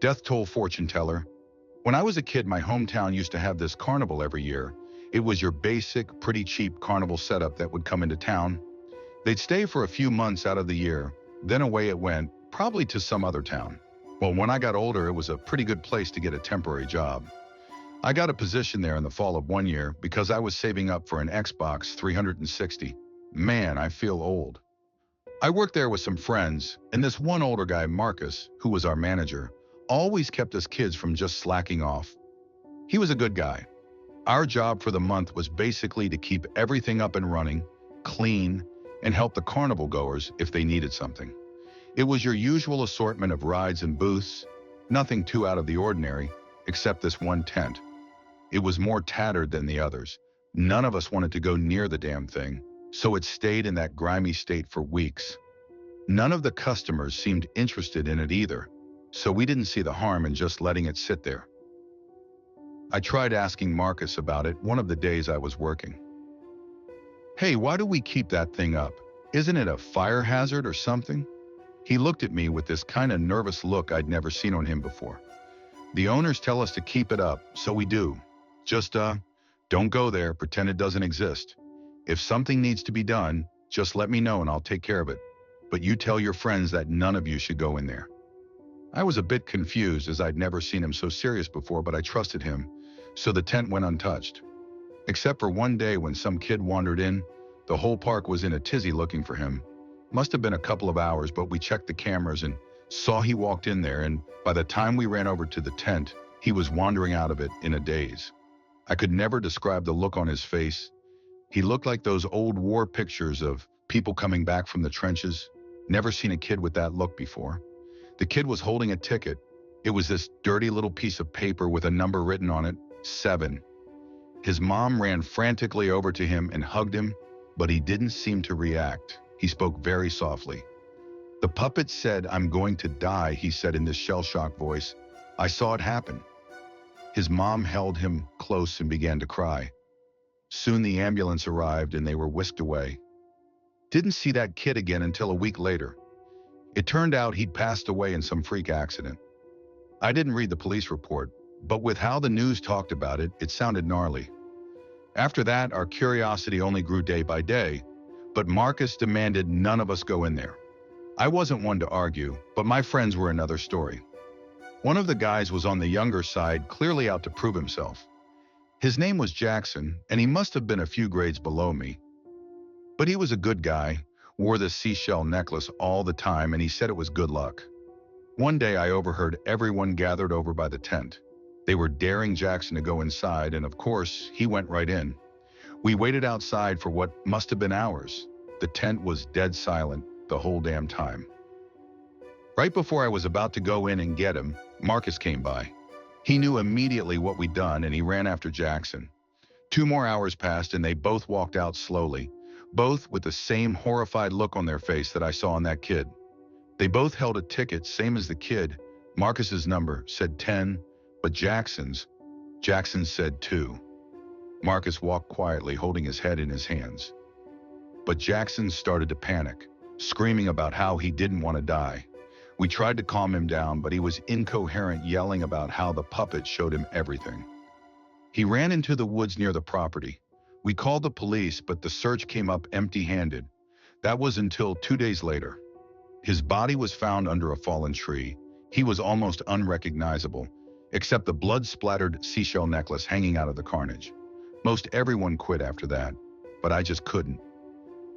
Death toll fortune teller. When I was a kid, my hometown used to have this carnival every year. It was your basic, pretty cheap carnival setup that would come into town. They'd stay for a few months out of the year, then away it went, probably to some other town. Well, when I got older, it was a pretty good place to get a temporary job. I got a position there in the fall of one year because I was saving up for an Xbox 360. Man, I feel old. I worked there with some friends, and this one older guy, Marcus, who was our manager, always kept us kids from just slacking off. He was a good guy. Our job for the month was basically to keep everything up and running, clean, and help the carnival goers if they needed something. It was your usual assortment of rides and booths, nothing too out of the ordinary, except this one tent. It was more tattered than the others. None of us wanted to go near the damn thing, so it stayed in that grimy state for weeks. None of the customers seemed interested in it either, so we didn't see the harm in just letting it sit there. I tried asking Marcus about it one of the days I was working. "Hey, why do we keep that thing up? Isn't it a fire hazard or something?" He looked at me with this kind of nervous look I'd never seen on him before. "The owners tell us to keep it up, so we do. Just, don't go there, pretend it doesn't exist. If something needs to be done, just let me know and I'll take care of it. But you tell your friends that none of you should go in there." I was a bit confused as I'd never seen him so serious before, but I trusted him, so the tent went untouched. Except for one day when some kid wandered in, the whole park was in a tizzy looking for him. Must have been a couple of hours, but we checked the cameras and saw he walked in there, and by the time we ran over to the tent, he was wandering out of it in a daze. I could never describe the look on his face. He looked like those old war pictures of people coming back from the trenches. Never seen a kid with that look before. The kid was holding a ticket. It was this dirty little piece of paper with a number written on it, 7. His mom ran frantically over to him and hugged him, but he didn't seem to react. He spoke very softly. "The puppet said, 'I'm going to die,'" he said in this shell-shocked voice. "I saw it happen." His mom held him close and began to cry. Soon the ambulance arrived and they were whisked away. Didn't see that kid again until a week later. It turned out he'd passed away in some freak accident. I didn't read the police report, but with how the news talked about it, it sounded gnarly. After that, our curiosity only grew day by day, but Marcus demanded none of us go in there. I wasn't one to argue, but my friends were another story. One of the guys was on the younger side, clearly out to prove himself. His name was Jackson, and he must have been a few grades below me. But he was a good guy, wore this seashell necklace all the time, and he said it was good luck. One day I overheard everyone gathered over by the tent. They were daring Jackson to go inside, and of course, he went right in. We waited outside for what must have been hours. The tent was dead silent the whole damn time. Right before I was about to go in and get him, Marcus came by. He knew immediately what we'd done, and he ran after Jackson. 2 more hours passed, and they both walked out slowly, both with the same horrified look on their face that I saw in that kid. They both held a ticket, same as the kid. Marcus's number said 10, but Jackson said 2. Marcus walked quietly, holding his head in his hands. But Jackson started to panic, screaming about how he didn't want to die. We tried to calm him down, but he was incoherent, yelling about how the puppet showed him everything. He ran into the woods near the property. We called the police, but the search came up empty-handed. That was until 2 days later. His body was found under a fallen tree. He was almost unrecognizable, except the blood-splattered seashell necklace hanging out of the carnage. Most everyone quit after that, but I just couldn't.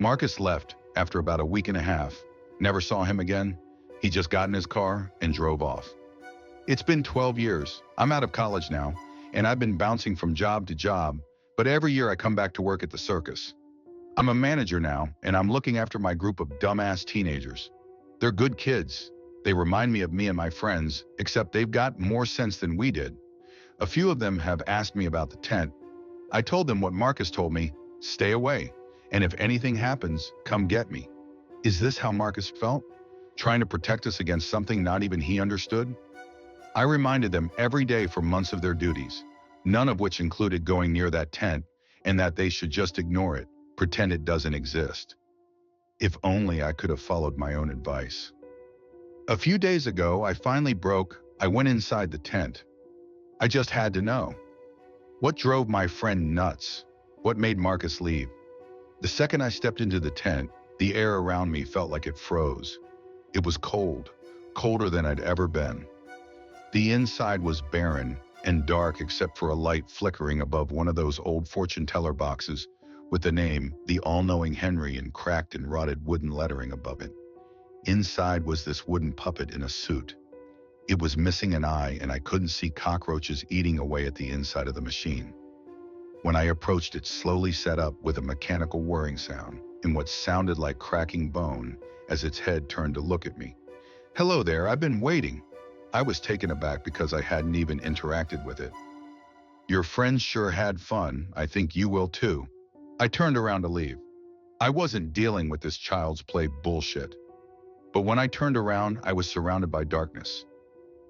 Marcus left after about a week and a half. Never saw him again. He just got in his car and drove off. It's been 12 years. I'm out of college now, and I've been bouncing from job to job, but every year I come back to work at the circus. I'm a manager now, and I'm looking after my group of dumbass teenagers. They're good kids. They remind me of me and my friends, except they've got more sense than we did. A few of them have asked me about the tent. I told them what Marcus told me, stay away, and if anything happens, come get me. Is this how Marcus felt? Trying to protect us against something not even he understood? I reminded them every day for months of their duties, none of which included going near that tent, and that they should just ignore it, pretend it doesn't exist. If only I could have followed my own advice. A few days ago, I finally broke. I went inside the tent. I just had to know. What drove my friend nuts? What made Marcus leave? The second I stepped into the tent, the air around me felt like it froze. It was cold, colder than I'd ever been. The inside was barren and dark except for a light flickering above one of those old fortune teller boxes with the name, The All-Knowing Henry, in cracked and rotted wooden lettering above it. Inside was this wooden puppet in a suit. It was missing an eye and I couldn't see cockroaches eating away at the inside of the machine. When I approached, it slowly set up with a mechanical whirring sound and what sounded like cracking bone as its head turned to look at me. "Hello there, I've been waiting." I was taken aback because I hadn't even interacted with it. "Your friends sure had fun. I think you will too." I turned around to leave. I wasn't dealing with this child's play bullshit. But when I turned around, I was surrounded by darkness.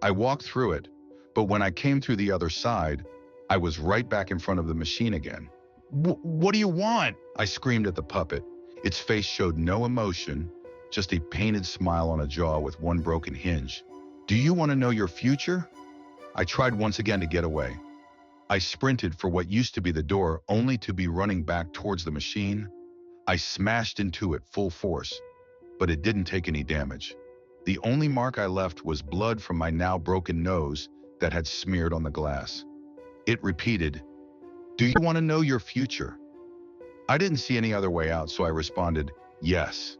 I walked through it, but when I came through the other side, I was right back in front of the machine again. What do you want?" I screamed at the puppet. Its face showed no emotion, just a painted smile on a jaw with one broken hinge. "Do you want to know your future?" I tried once again to get away. I sprinted for what used to be the door, only to be running back towards the machine. I smashed into it full force, but it didn't take any damage. The only mark I left was blood from my now broken nose that had smeared on the glass. It repeated, "Do you want to know your future?" I didn't see any other way out, so I responded, "Yes."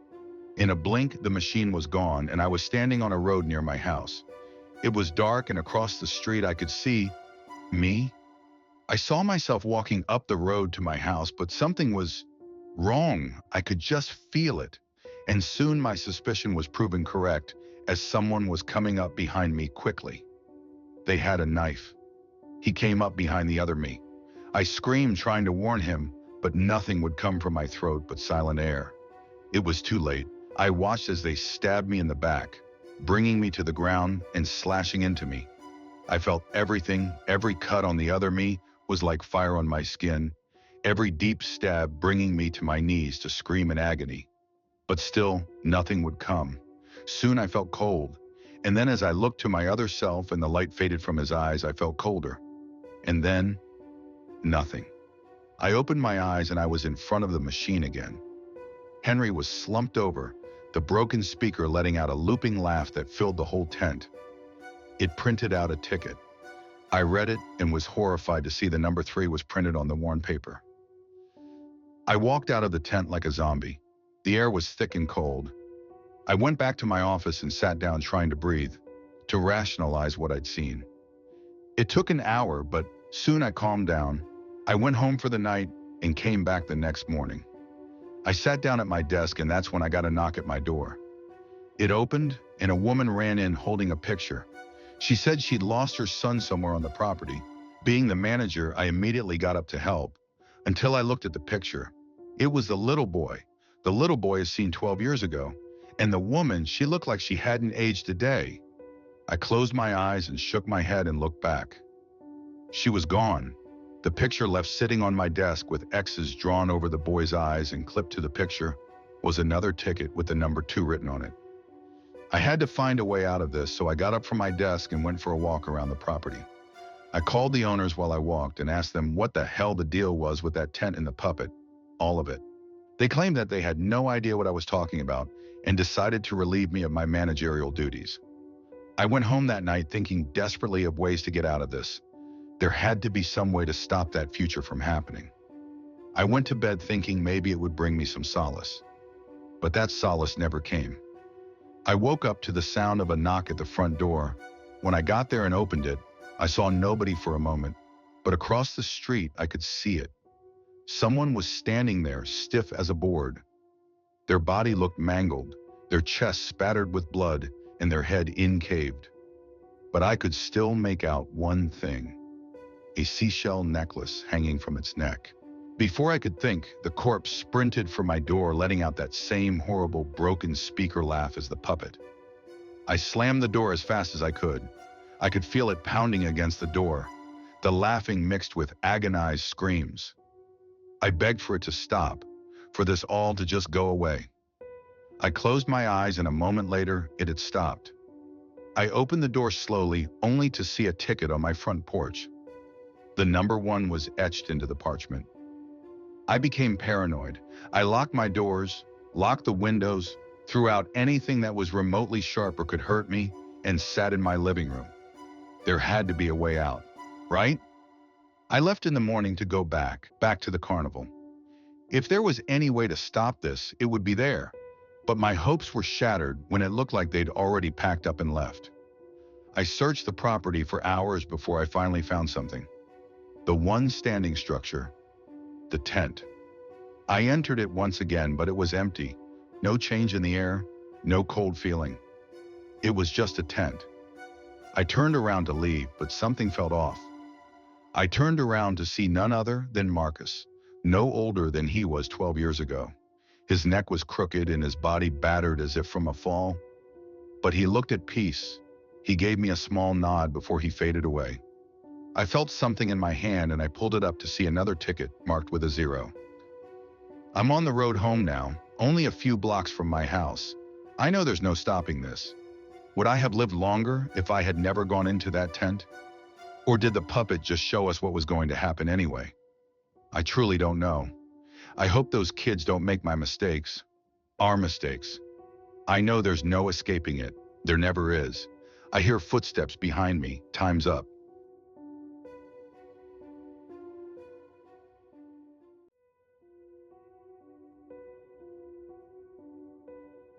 In a blink, the machine was gone, and I was standing on a road near my house. It was dark, and across the street I could see me. I saw myself walking up the road to my house, but something was wrong. I could just feel it. And soon my suspicion was proven correct, as someone was coming up behind me quickly. They had a knife. He came up behind the other me. I screamed, trying to warn him, but nothing would come from my throat but silent air. It was too late. I watched as they stabbed me in the back, bringing me to the ground and slashing into me. I felt everything. Every cut on the other me was like fire on my skin, every deep stab bringing me to my knees to scream in agony. But still, nothing would come. Soon I felt cold, and then as I looked to my other self and the light faded from his eyes, I felt colder. And then, nothing. I opened my eyes and I was in front of the machine again. Henry was slumped over, the broken speaker letting out a looping laugh that filled the whole tent. It printed out a ticket. I read it and was horrified to see the number 3 was printed on the worn paper. I walked out of the tent like a zombie. The air was thick and cold. I went back to my office and sat down trying to breathe, to rationalize what I'd seen. It took an hour, but soon I calmed down. I went home for the night and came back the next morning. I sat down at my desk and that's when I got a knock at my door. It opened and a woman ran in holding a picture. She said she'd lost her son somewhere on the property. Being the manager, I immediately got up to help, until I looked at the picture. It was the little boy. The little boy is seen 12 years ago, and the woman, she looked like she hadn't aged a day. I closed my eyes and shook my head and looked back. She was gone. The picture left sitting on my desk with X's drawn over the boy's eyes and clipped to the picture was another ticket with the number 2 written on it. I had to find a way out of this, so I got up from my desk and went for a walk around the property. I called the owners while I walked and asked them what the hell the deal was with that tent and the puppet, all of it. They claimed that they had no idea what I was talking about and decided to relieve me of my managerial duties. I went home that night thinking desperately of ways to get out of this. There had to be some way to stop that future from happening. I went to bed thinking maybe it would bring me some solace. But that solace never came. I woke up to the sound of a knock at the front door. When I got there and opened it, I saw nobody for a moment, but across the street I could see it. Someone was standing there, stiff as a board. Their body looked mangled, their chest spattered with blood, and their head incaved. But I could still make out one thing: a seashell necklace hanging from its neck. Before I could think, the corpse sprinted for my door, letting out that same horrible broken speaker laugh as the puppet. I slammed the door as fast as I could. I could feel it pounding against the door, the laughing mixed with agonized screams. I begged for it to stop, for this all to just go away. I closed my eyes and a moment later, it had stopped. I opened the door slowly, only to see a ticket on my front porch. The number 1 was etched into the parchment. I became paranoid. I locked my doors, locked the windows, threw out anything that was remotely sharp or could hurt me, and sat in my living room. There had to be a way out, right? I left in the morning to go back to the carnival. If there was any way to stop this, it would be there. But my hopes were shattered when it looked like they'd already packed up and left. I searched the property for hours before I finally found something. The one standing structure, the tent. I entered it once again, but it was empty. No change in the air, no cold feeling. It was just a tent. I turned around to leave, but something felt off. I turned around to see none other than Marcus, no older than he was 12 years ago. His neck was crooked and his body battered as if from a fall. But he looked at peace. He gave me a small nod before he faded away. I felt something in my hand and I pulled it up to see another ticket marked with a 0. I'm on the road home now, only a few blocks from my house. I know there's no stopping this. Would I have lived longer if I had never gone into that tent? Or did the puppet just show us what was going to happen anyway? I truly don't know. I hope those kids don't make my mistakes. Our mistakes. I know there's no escaping it. There never is. I hear footsteps behind me. Time's up.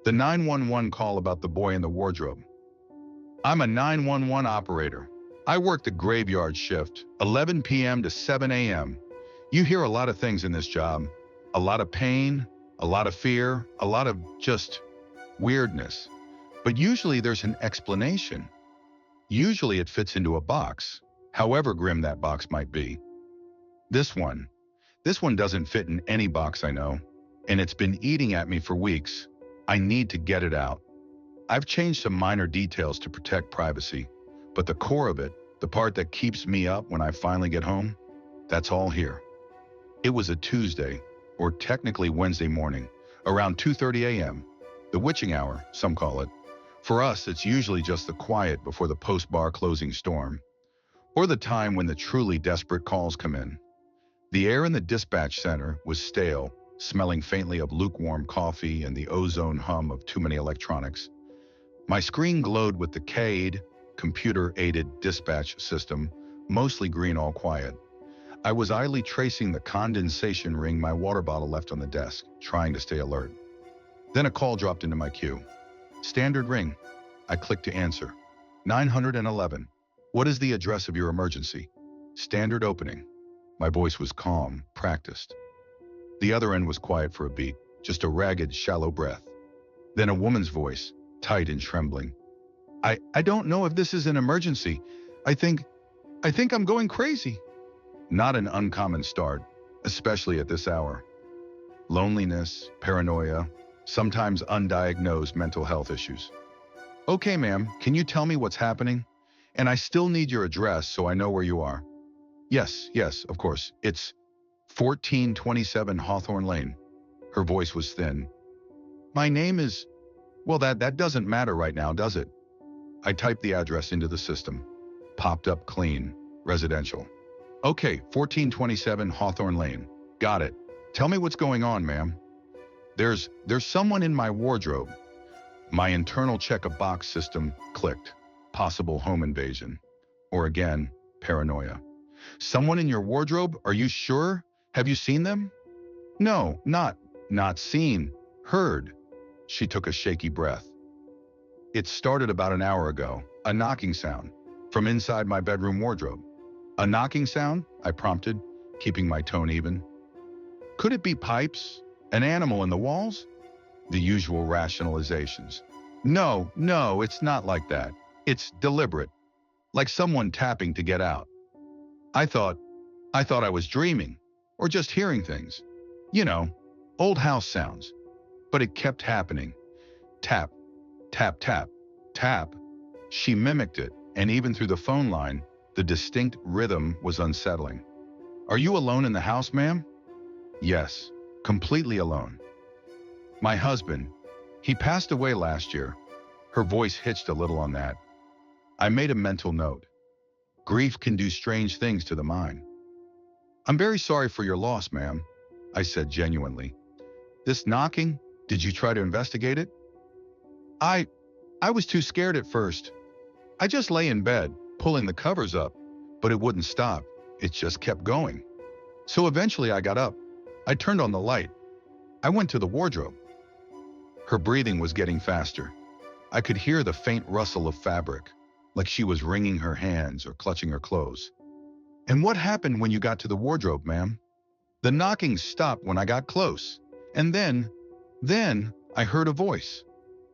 The 911 call about the boy in the wardrobe. I'm a 911 operator. I work the graveyard shift, 11 p.m. to 7 a.m. You hear a lot of things in this job. A lot of pain, a lot of fear, a lot of just weirdness. But usually there's an explanation. Usually it fits into a box, however grim that box might be. This one doesn't fit in any box I know, and it's been eating at me for weeks. I need to get it out. I've changed some minor details to protect privacy, but the core of it, the part that keeps me up when I finally get home, that's all here. It was a Tuesday, or technically Wednesday morning, around 2:30 a.m., the witching hour, some call it. For us, it's usually just the quiet before the post-bar closing storm, or the time when the truly desperate calls come in. The air in the dispatch center was stale, smelling faintly of lukewarm coffee and the ozone hum of too many electronics. My screen glowed with the CAID, computer-aided dispatch system, mostly green, all quiet. I was idly tracing the condensation ring my water bottle left on the desk, trying to stay alert. Then a call dropped into my queue. Standard ring. I clicked to answer. 911. What is the address of your emergency? Standard opening. My voice was calm, practiced. The other end was quiet for a beat, just a ragged, shallow breath. Then a woman's voice, tight and trembling. I don't know if this is an emergency. I think I'm going crazy. Not an uncommon start, especially at this hour. Loneliness, paranoia, sometimes undiagnosed mental health issues. Okay, ma'am, can you tell me what's happening? And I still need your address so I know where you are. Yes, of course. It's 1427 Hawthorne Lane. Her voice was thin. My name is... Well, that doesn't matter right now, does it? I typed the address into the system. Popped up clean. Residential. Okay, 1427 Hawthorne Lane. Got it. Tell me what's going on, ma'am. There's someone in my wardrobe. My internal check-a-box system clicked. Possible home invasion. Or again, paranoia. Someone in your wardrobe? Are you sure? Have you seen them? No, not seen. Heard. She took a shaky breath. It started about an hour ago. A knocking sound. From inside my bedroom wardrobe. A knocking sound? I prompted, keeping my tone even. Could it be pipes? An animal in the walls? The usual rationalizations. No, it's not like that. It's deliberate. Like someone tapping to get out. I thought I was dreaming, or just hearing things. You know, old house sounds. But it kept happening. Tap, tap, tap, tap. She mimicked it, and even through the phone line, the distinct rhythm was unsettling. Are you alone in the house, ma'am? Yes, completely alone. My husband, he passed away last year. Her voice hitched a little on that. I made a mental note. Grief can do strange things to the mind. I'm very sorry for your loss, ma'am, I said genuinely. This knocking, did you try to investigate it? I, I was too scared at first. I just lay in bed, pulling the covers up, but it wouldn't stop. It just kept going. So eventually I got up. I turned on the light. I went to the wardrobe. Her breathing was getting faster. I could hear the faint rustle of fabric, like she was wringing her hands or clutching her clothes. And what happened when you got to the wardrobe, ma'am? The knocking stopped when I got close. And then I heard a voice.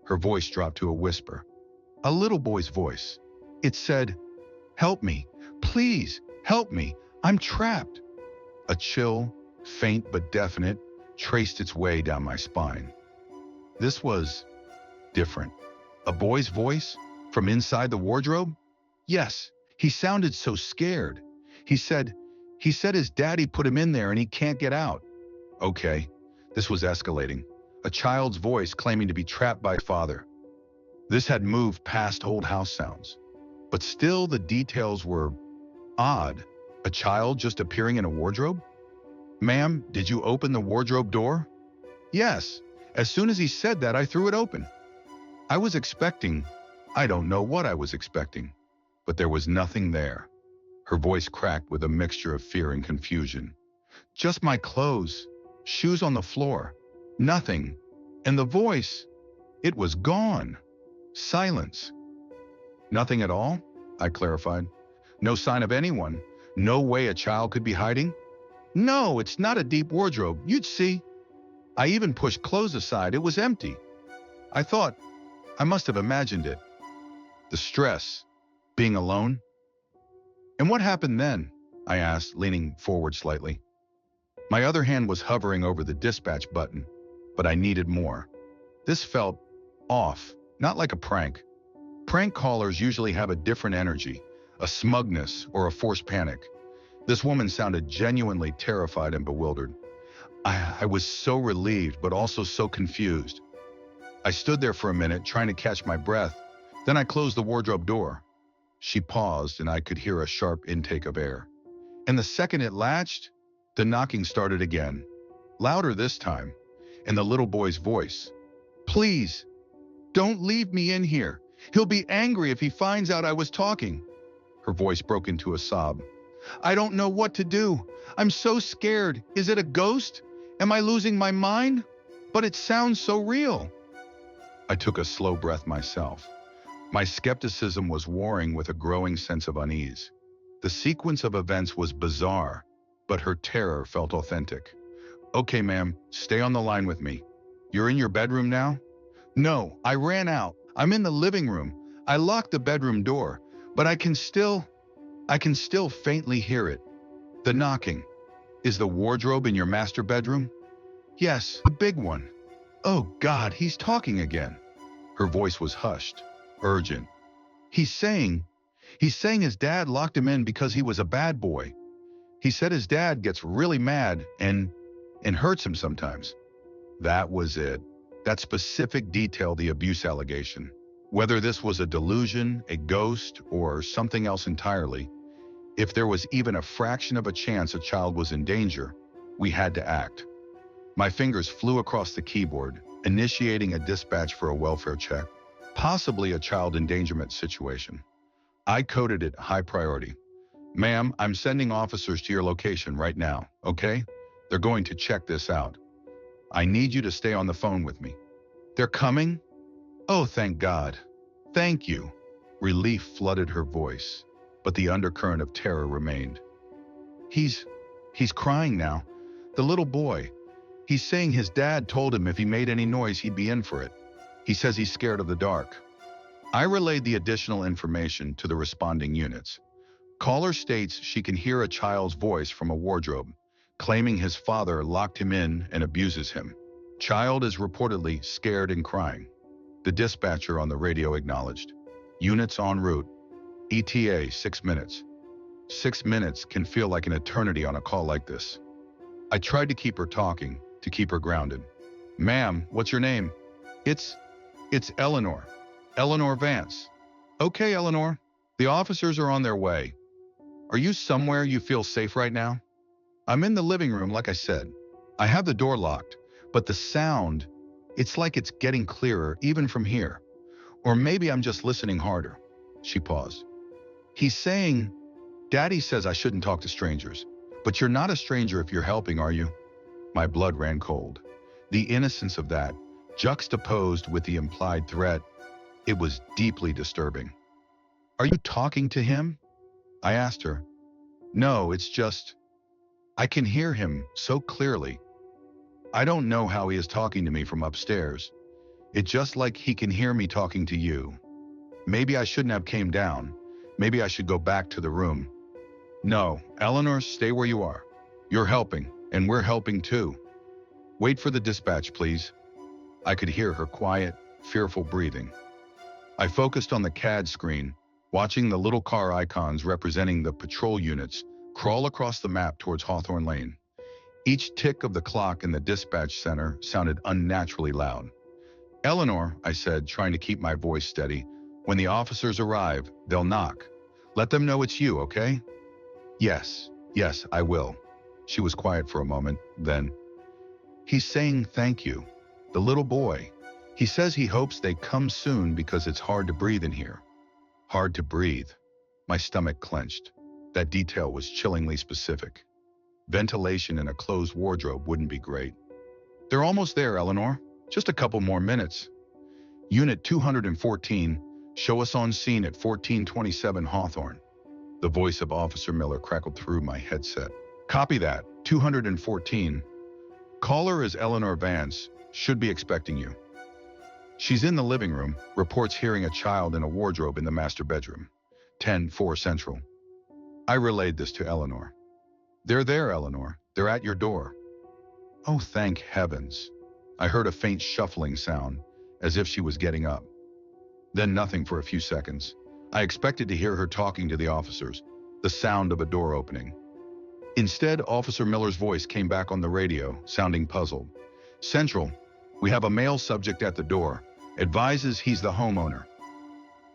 Her voice dropped to a whisper. A little boy's voice. It said, "Help me. Please, help me. I'm trapped." A chill, faint but definite, traced its way down my spine. This was different. A boy's voice? From inside the wardrobe? Yes, he sounded so scared. He said his daddy put him in there and he can't get out. Okay, this was escalating. A child's voice claiming to be trapped by father. This had moved past old house sounds. But still the details were odd. A child just appearing in a wardrobe? Ma'am, did you open the wardrobe door? Yes. As soon as he said that, I threw it open. I was expecting, I don't know what I was expecting, but there was nothing there. Her voice cracked with a mixture of fear and confusion. Just my clothes, shoes on the floor, nothing. And the voice, it was gone. Silence. Nothing at all? I clarified. No sign of anyone? No way a child could be hiding? No, it's not a deep wardrobe. You'd see. I even pushed clothes aside. It was empty. I thought, I must have imagined it. The stress, being alone. And what happened then? I asked, leaning forward slightly. My other hand was hovering over the dispatch button, but I needed more. This felt off, not like a prank. Prank callers usually have a different energy, a smugness or a forced panic. This woman sounded genuinely terrified and bewildered. I was so relieved, but also so confused. I stood there for a minute, trying to catch my breath. Then I closed the wardrobe door. She paused, and I could hear a sharp intake of air. And the second it latched, the knocking started again, louder this time, and the little boy's voice. Please, don't leave me in here. He'll be angry if he finds out I was talking. Her voice broke into a sob. I don't know what to do. I'm so scared. Is it a ghost? Am I losing my mind? But it sounds so real. I took a slow breath myself. My skepticism was warring with a growing sense of unease. The sequence of events was bizarre, but her terror felt authentic. Okay, ma'am, stay on the line with me. You're in your bedroom now? No, I ran out. I'm in the living room. I locked the bedroom door, but I can still faintly hear it. The knocking. Is the wardrobe in your master bedroom? Yes, the big one. Oh God, he's talking again. Her voice was hushed, urgent. He's saying his dad locked him in because he was a bad boy. He said his dad gets really mad and hurts him sometimes. That was it. That specific detail, the abuse allegation. Whether this was a delusion, a ghost, or something else entirely, if there was even a fraction of a chance a child was in danger, we had to act. My fingers flew across the keyboard, initiating a dispatch for a welfare check, possibly a child endangerment situation. I coded it high priority. Ma'am, I'm sending officers to your location right now, okay? They're going to check this out. I need you to stay on the phone with me. They're coming? Oh, thank God. Thank you. Relief flooded her voice, but the undercurrent of terror remained. He's crying now. The little boy. He's saying his dad told him if he made any noise, he'd be in for it. He says he's scared of the dark. I relayed the additional information to the responding units. Caller states she can hear a child's voice from a wardrobe, claiming his father locked him in and abuses him. Child is reportedly scared and crying. The dispatcher on the radio acknowledged. Units en route. ETA 6 minutes. 6 minutes can feel like an eternity on a call like this. I tried to keep her talking, to keep her grounded. Ma'am, what's your name? It's Eleanor. Eleanor Vance. Okay, Eleanor, The officers are on their way. Are you somewhere you feel safe right now? I'm in the living room, like I said. I have the door locked, but the sound, it's like it's getting clearer even from here. Or maybe I'm just listening harder. She paused. He's saying, Daddy says I shouldn't talk to strangers. But you're not a stranger if you're helping, are you? My blood ran cold. The innocence of that, juxtaposed with the implied threat, it was deeply disturbing. Are you talking to him? I asked her. No, it's just, I can hear him so clearly. I don't know how he is talking to me from upstairs. It's just like he can hear me talking to you. Maybe I shouldn't have came down. Maybe I should go back to the room. No, Eleanor, stay where you are. You're helping, and we're helping too. Wait for the dispatch, please. I could hear her quiet, fearful breathing. I focused on the CAD screen, watching the little car icons representing the patrol units crawl across the map towards Hawthorne Lane. Each tick of the clock in the dispatch center sounded unnaturally loud. Eleanor, I said, trying to keep my voice steady, when the officers arrive, they'll knock. Let them know it's you, okay? Yes, I will. She was quiet for a moment, then. He's saying thank you. The little boy. He says he hopes they come soon because it's hard to breathe in here. Hard to breathe. My stomach clenched. That detail was chillingly specific. Ventilation in a closed wardrobe wouldn't be great. They're almost there, Eleanor. Just a couple more minutes. Unit 214, show us on scene at 1427 Hawthorne. The voice of Officer Miller crackled through my headset. Copy that. 214. Caller is Eleanor Vance. Should be expecting you. She's in the living room. Reports hearing a child in a wardrobe in the master bedroom. 10-4 Central. I relayed this to Eleanor. They're there, Eleanor. They're at your door. Oh, thank heavens. I heard a faint shuffling sound, as if she was getting up. Then nothing for a few seconds. I expected to hear her talking to the officers, the sound of a door opening. Instead, Officer Miller's voice came back on the radio, sounding puzzled. Central, we have a male subject at the door. Advises he's the homeowner.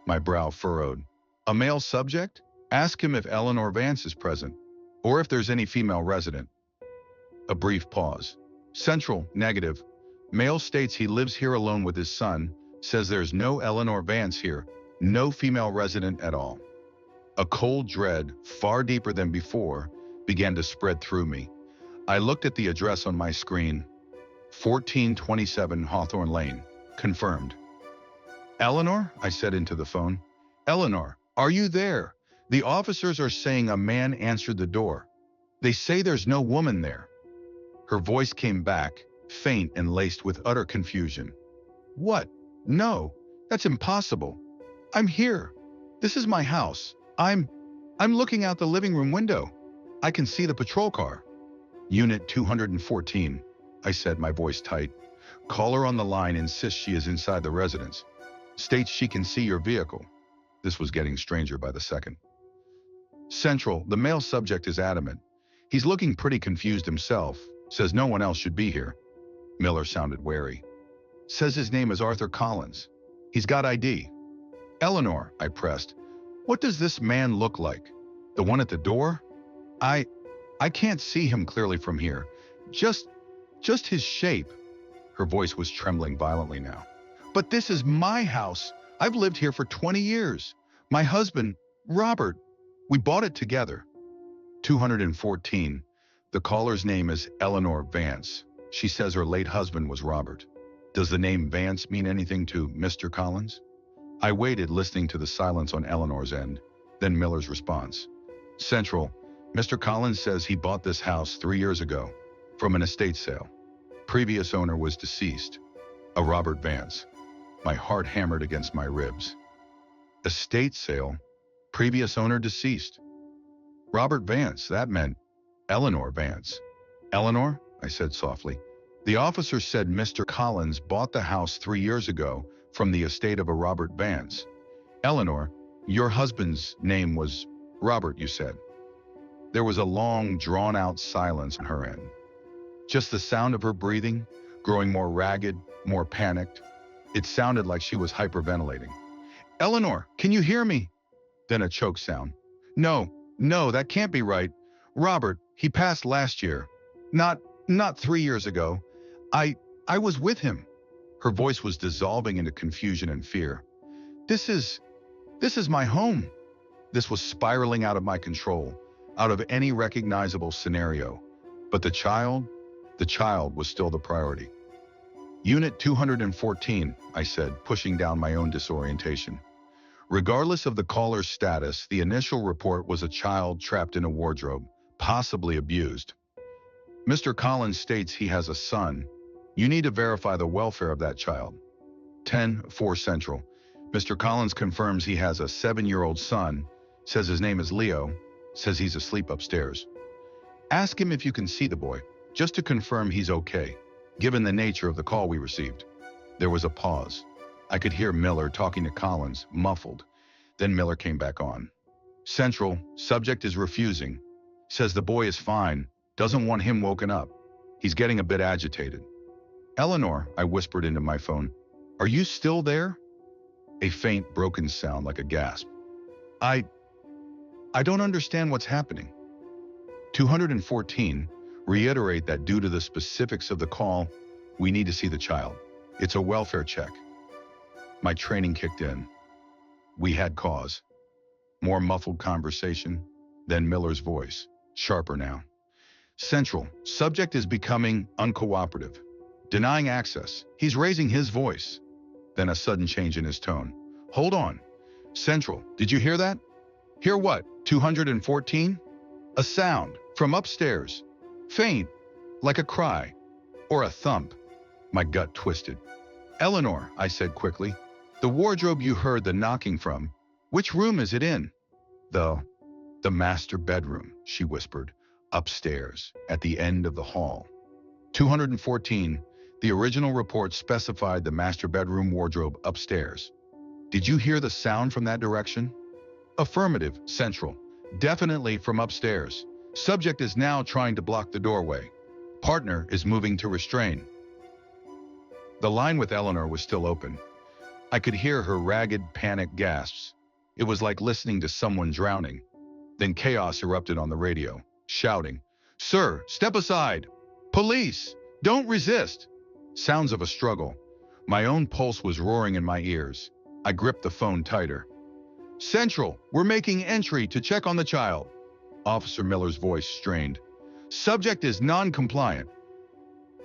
My brow furrowed. A male subject? Ask him if Eleanor Vance is present, or if there's any female resident. A brief pause. Central, negative. Male states he lives here alone with his son, says there's no Eleanor Vance here, no female resident at all. A cold dread, far deeper than before, began to spread through me. I looked at the address on my screen. 1427 Hawthorne Lane. Confirmed. Eleanor, I said into the phone. Eleanor, are you there? The officers are saying a man answered the door. They say there's no woman there. Her voice came back, faint and laced with utter confusion. What? No, that's impossible. I'm here. This is my house. I'm looking out the living room window. I can see the patrol car. Unit 214, I said, my voice tight. Caller on the line insists she is inside the residence. States she can see your vehicle. This was getting stranger by the second. Central, the male subject is adamant. He's looking pretty confused himself. Says no one else should be here. Miller sounded wary. Says his name is Arthur Collins. He's got ID. Eleanor, I pressed. What does this man look like? The one at the door? I can't see him clearly from here. Just his shape. Her voice was trembling violently now. But this is my house. I've lived here for 20 years. My husband, Robert, we bought it together. 214. The caller's name is Eleanor Vance. She says her late husband was Robert. Does the name Vance mean anything to Mr. Collins? I waited, listening to the silence on Eleanor's end, then Miller's response. Central, Mr. Collins says he bought this house 3 years ago from an estate sale. Previous owner was deceased, a Robert Vance. My heart hammered against my ribs. Estate sale? Previous owner deceased. Robert Vance, that meant Eleanor Vance. Eleanor, I said softly. The officer said Mr. Collins bought the house 3 years ago from the estate of a Robert Vance. Eleanor, your husband's name was Robert, you said. There was a long, drawn-out silence on her end. Just the sound of her breathing, growing more ragged, more panicked. It sounded like she was hyperventilating. Eleanor, can you hear me? Then a choke sound. No, no, that can't be right. Robert, he passed last year. Not, not 3 years ago. I, I was with him. Her voice was dissolving into confusion and fear. This is, this is my home. This was spiraling out of my control, out of any recognizable scenario. But the child was still the priority. Unit 214, I said, pushing down my own disorientation. Regardless of the caller's status, the initial report was a child trapped in a wardrobe, possibly abused. Mr. Collins states he has a son. You need to verify the welfare of that child. 10-4 Central. Mr. Collins confirms he has a 7-year-old son, says his name is Leo, says he's asleep upstairs. Ask him if you can see the boy, just to confirm he's okay, given the nature of the call we received. There was a pause. I could hear Miller talking to Collins, muffled. Then Miller came back on. Central, subject is refusing. Says the boy is fine, doesn't want him woken up. He's getting a bit agitated. Eleanor, I whispered into my phone, are you still there? A faint, broken sound like a gasp. I don't understand what's happening. 214, reiterate that due to the specifics of the call, we need to see the child. It's a welfare check. My training kicked in. We had cause. More muffled conversation, then Miller's voice, sharper now. Central, subject is becoming uncooperative, denying access. He's raising his voice. Then a sudden change in his tone. Hold on. Central, did you hear that? Hear what? 214? A sound from upstairs. Faint, like a cry, or a thump. My gut twisted. Eleanor, I said quickly, the wardrobe you heard the knocking from, which room is it in? The master bedroom, she whispered, upstairs, at the end of the hall. 214, the original report specified the master bedroom wardrobe upstairs. Did you hear the sound from that direction? Affirmative, Central. Definitely from upstairs. Subject is now trying to block the doorway. Partner is moving to restrain. The line with Eleanor was still open. I could hear her ragged, panicked gasps. It was like listening to someone drowning. Then chaos erupted on the radio, shouting, Sir, step aside! Police! Don't resist! Sounds of a struggle. My own pulse was roaring in my ears. I gripped the phone tighter. Central, we're making entry to check on the child. Officer Miller's voice strained. Subject is non-compliant.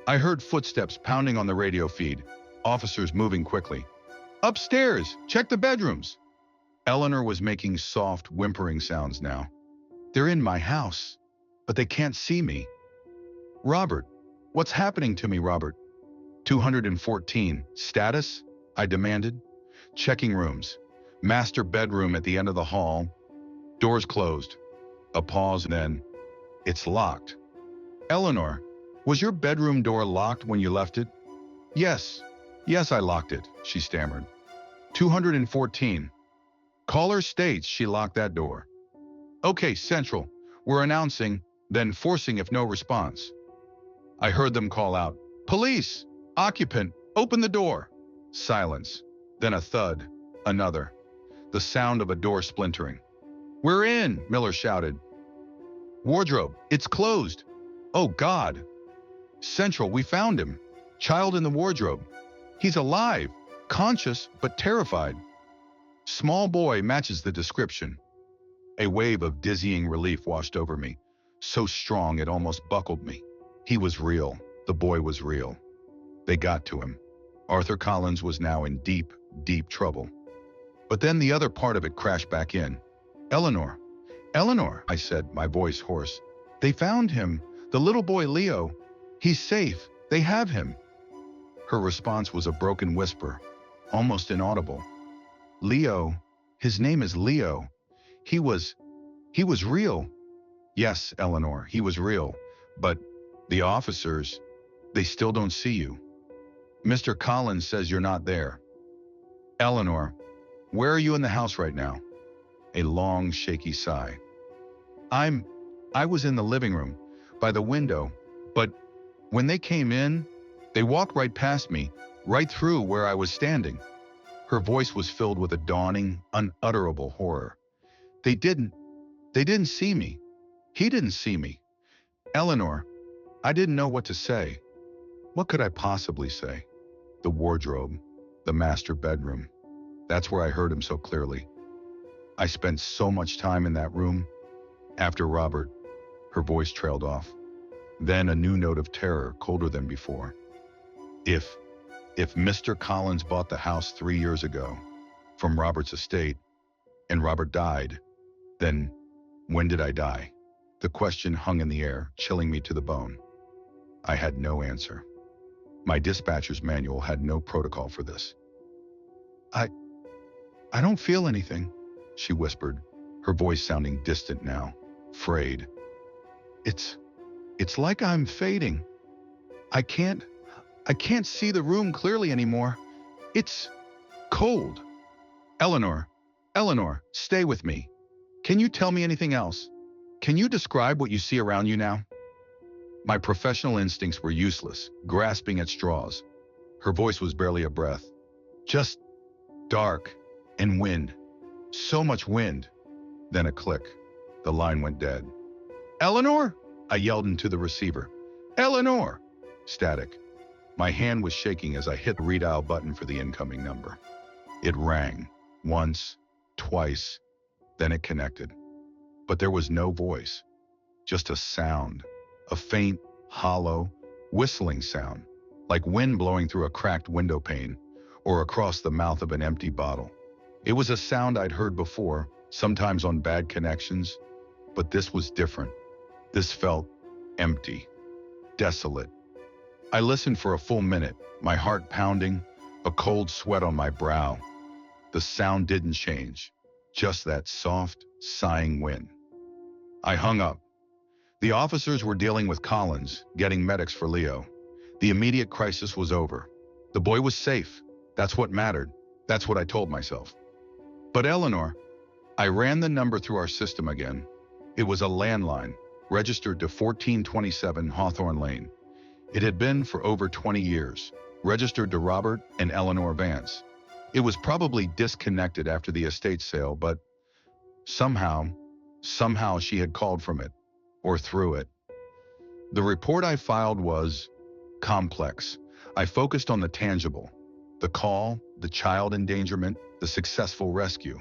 I heard footsteps pounding on the radio feed. Officers moving quickly. Upstairs, check the bedrooms. Eleanor was making soft, whimpering sounds now. They're in my house, but they can't see me. Robert, what's happening to me, Robert? 214, status? I demanded. Checking rooms. Master bedroom at the end of the hall. Doors closed. A pause, then, it's locked. Eleanor, was your bedroom door locked when you left it? Yes, I locked it, she stammered. 214. Caller states she locked that door. Okay, Central, we're announcing, then forcing if no response. I heard them call out, Police! Occupant, open the door! Silence, then a thud, another. The sound of a door splintering. We're in, Miller shouted. Wardrobe, it's closed. Oh, God. Central, we found him. Child in the wardrobe. He's alive, conscious, but terrified. Small boy matches the description. A wave of dizzying relief washed over me, so strong it almost buckled me. He was real. The boy was real. They got to him. Arthur Collins was now in deep, deep trouble. But then the other part of it crashed back in. Eleanor, I said, my voice hoarse. They found him. The little boy Leo. He's safe. They have him. Her response was a broken whisper, almost inaudible. Leo, his name is Leo. He was real. Yes, Eleanor, he was real. But the officers, they still don't see you. Mr. Collins says you're not there. Eleanor, where are you in the house right now? A long, shaky sigh. I was in the living room, by the window, but when they came in, they walked right past me, right through where I was standing. Her voice was filled with a dawning, unutterable horror. They didn't. They didn't see me. He didn't see me. Eleanor, I didn't know what to say. What could I possibly say? The wardrobe, the master bedroom. That's where I heard him so clearly. I spent so much time in that room. After Robert, her voice trailed off. Then a new note of terror, colder than before. If, if Mr. Collins bought the house 3 years ago from Robert's estate and Robert died, then when did I die? The question hung in the air, chilling me to the bone. I had no answer. My dispatcher's manual had no protocol for this. I, I don't feel anything, she whispered, her voice sounding distant now, frayed. It's like I'm fading. I can't see the room clearly anymore. It's cold. Eleanor, Eleanor, stay with me. Can you tell me anything else? Can you describe what you see around you now? My professional instincts were useless, grasping at straws. Her voice was barely a breath. Just dark and wind. So much wind. Then a click. The line went dead. Eleanor? I yelled into the receiver. Eleanor! Static. My hand was shaking as I hit the redial button for the incoming number. It rang. Once, twice, then it connected. But there was no voice. Just a sound. A faint, hollow, whistling sound, like wind blowing through a cracked window pane or across the mouth of an empty bottle. It was a sound I'd heard before, sometimes on bad connections, but this was different. This felt empty, desolate. I listened for a full minute, my heart pounding, a cold sweat on my brow. The sound didn't change, just that soft, sighing wind. I hung up. The officers were dealing with Collins, getting medics for Leo. The immediate crisis was over. The boy was safe. That's what mattered. That's what I told myself. But Eleanor, I ran the number through our system again. It was a landline, registered to 1427 Hawthorne Lane. It had been for over 20 years, registered to Robert and Eleanor Vance. It was probably disconnected after the estate sale, but somehow she had called from it, or through it. The report I filed was complex. I focused on the tangible, the call, the child endangerment, the successful rescue.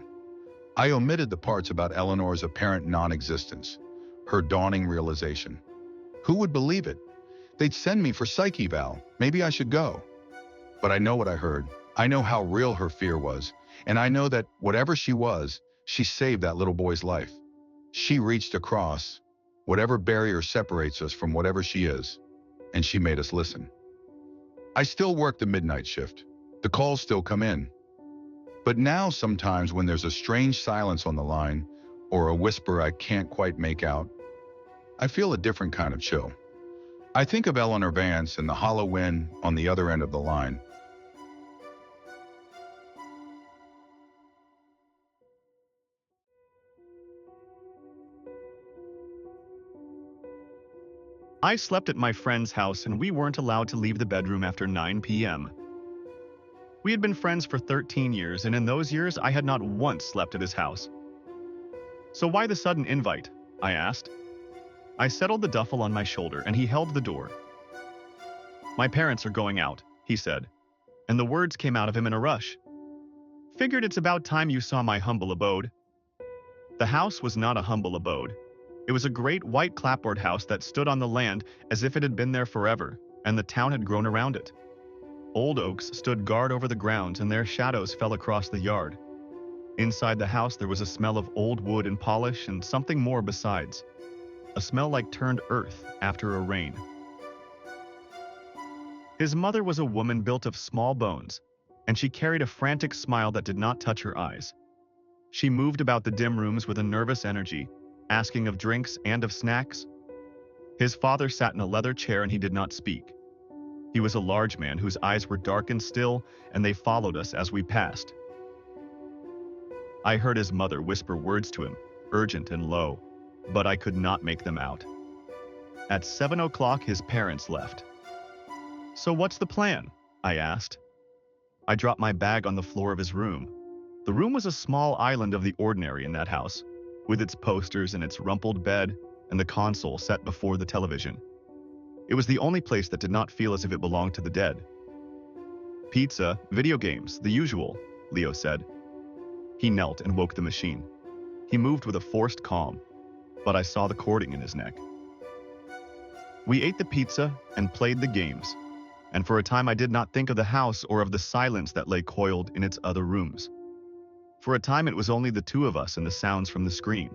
I omitted the parts about Eleanor's apparent non-existence, her dawning realization. Who would believe it? They'd send me for psych eval. Maybe I should go. But I know what I heard. I know how real her fear was. And I know that whatever she was, she saved that little boy's life. She reached across whatever barrier separates us from whatever she is, and she made us listen. I still work the midnight shift. The calls still come in. But now sometimes when there's a strange silence on the line, or a whisper I can't quite make out, I feel a different kind of chill. I think of Eleanor Vance and the hollow wind on the other end of the line. I slept at my friend's house and we weren't allowed to leave the bedroom after 9 p.m. We had been friends for 13 years, and in those years I had not once slept at his house. So why the sudden invite? I asked. I settled the duffel on my shoulder and he held the door. My parents are going out, he said, and the words came out of him in a rush. Figured it's about time you saw my humble abode. The house was not a humble abode. It was a great white clapboard house that stood on the land as if it had been there forever, and the town had grown around it. Old oaks stood guard over the grounds and their shadows fell across the yard. Inside the house there was a smell of old wood and polish and something more besides. A smell like turned earth after a rain. His mother was a woman built of small bones, and she carried a frantic smile that did not touch her eyes. She moved about the dim rooms with a nervous energy, asking of drinks and of snacks. His father sat in a leather chair and he did not speak. He was a large man whose eyes were dark and still, and they followed us as we passed. I heard his mother whisper words to him, urgent and low, but I could not make them out. At 7 o'clock his parents left. So what's the plan? I asked. I dropped my bag on the floor of his room. The room was a small island of the ordinary in that house. with its posters and its rumpled bed and the console set before the television. It was the only place that did not feel as if it belonged to the dead. Pizza, video games, the usual, Leo said. He knelt and woke the machine. He moved with a forced calm, but I saw the cording in his neck. We ate the pizza and played the games, and for a time I did not think of the house or of the silence that lay coiled in its other rooms. For a time it was only the two of us and the sounds from the screen.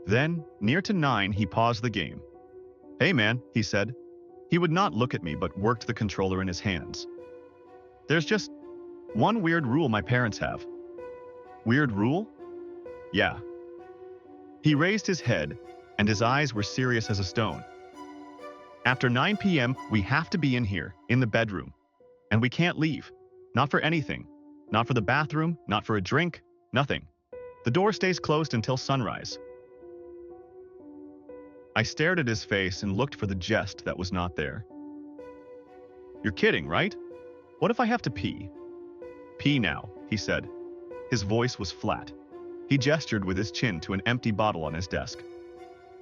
Then, near to 9, he paused the game. "Hey man," he said. He would not look at me but worked the controller in his hands. "There's just one weird rule my parents have." "Weird rule?" "Yeah." He raised his head, and his eyes were serious as a stone. "After 9 p.m., we have to be in here, in the bedroom. And we can't leave. Not for anything. Not for the bathroom, not for a drink, nothing. The door stays closed until sunrise." I stared at his face and looked for the jest that was not there. "You're kidding, right? What if I have to pee?" "Pee now," he said. His voice was flat. He gestured with his chin to an empty bottle on his desk.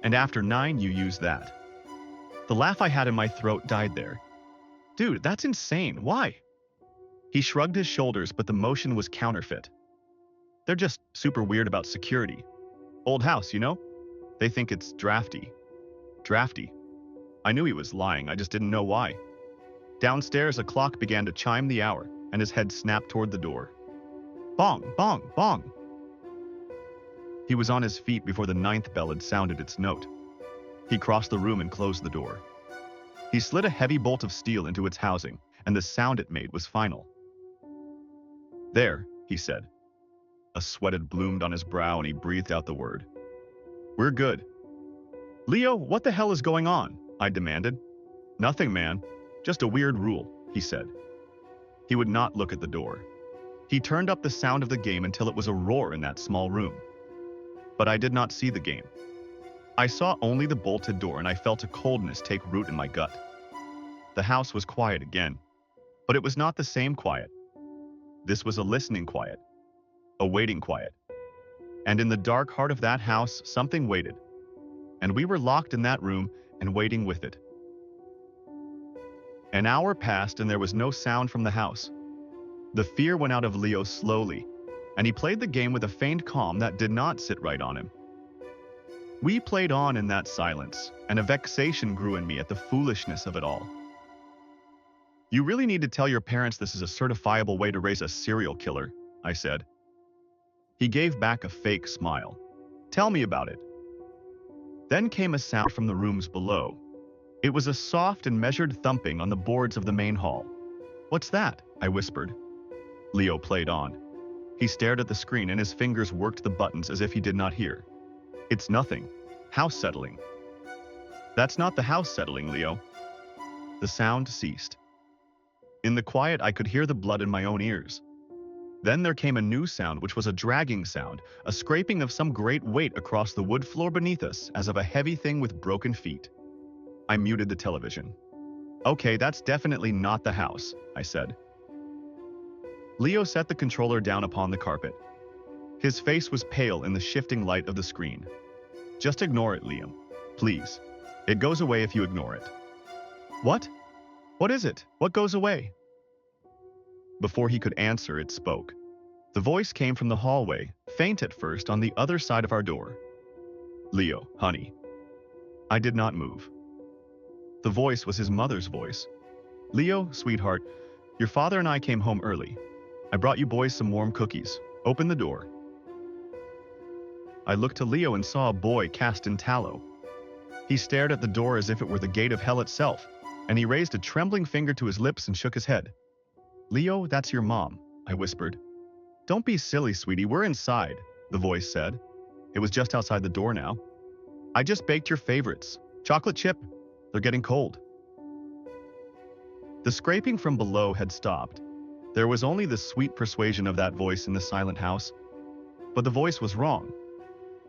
"And after 9, you use that." The laugh I had in my throat died there. "Dude, that's insane. Why?" He shrugged his shoulders, but the motion was counterfeit. "They're just super weird about security. Old house, you know? They think it's drafty." Drafty. I knew he was lying, I just didn't know why. Downstairs, a clock began to chime the hour, and his head snapped toward the door. Bong, bong, bong. He was on his feet before the 9th bell had sounded its note. He crossed the room and closed the door. He slid a heavy bolt of steel into its housing, and the sound it made was final. "There," he said. A sweat had bloomed on his brow and he breathed out the word. "We're good." "Leo, what the hell is going on?" I demanded. "Nothing, man. Just a weird rule," he said. He would not look at the door. He turned up the sound of the game until it was a roar in that small room. But I did not see the game. I saw only the bolted door and I felt a coldness take root in my gut. The house was quiet again, but it was not the same quiet. This was a listening quiet, a waiting quiet. And in the dark heart of that house, something waited. And we were locked in that room and waiting with it. An hour passed and there was no sound from the house. The fear went out of Leo slowly, and he played the game with a feigned calm that did not sit right on him. We played on in that silence, and a vexation grew in me at the foolishness of it all. "You really need to tell your parents this is a certifiable way to raise a serial killer," I said. He gave back a fake smile. "Tell me about it." Then came a sound from the rooms below. It was a soft and measured thumping on the boards of the main hall. "What's that?" I whispered. Leo played on. He stared at the screen and his fingers worked the buttons as if he did not hear. "It's nothing. House settling." "That's not the house settling, Leo." The sound ceased. In the quiet, I could hear the blood in my own ears. Then there came a new sound, which was a dragging sound, a scraping of some great weight across the wood floor beneath us, as of a heavy thing with broken feet. I muted the television. "Okay, that's definitely not the house," I said. Leo set the controller down upon the carpet. His face was pale in the shifting light of the screen. "Just ignore it, Liam. Please. It goes away if you ignore it." "What? What is it? What goes away?" Before he could answer, it spoke. The voice came from the hallway, faint at first, on the other side of our door. "Leo, honey." I did not move. The voice was his mother's voice. "Leo, sweetheart, your father and I came home early. I brought you boys some warm cookies. Open the door." I looked to Leo and saw a boy cast in tallow. He stared at the door as if it were the gate of hell itself, and he raised a trembling finger to his lips and shook his head. "Leo, that's your mom," I whispered. "Don't be silly, sweetie, we're inside," the voice said. It was just outside the door now. "I just baked your favorites. Chocolate chip. They're getting cold." The scraping from below had stopped. There was only the sweet persuasion of that voice in the silent house. But the voice was wrong.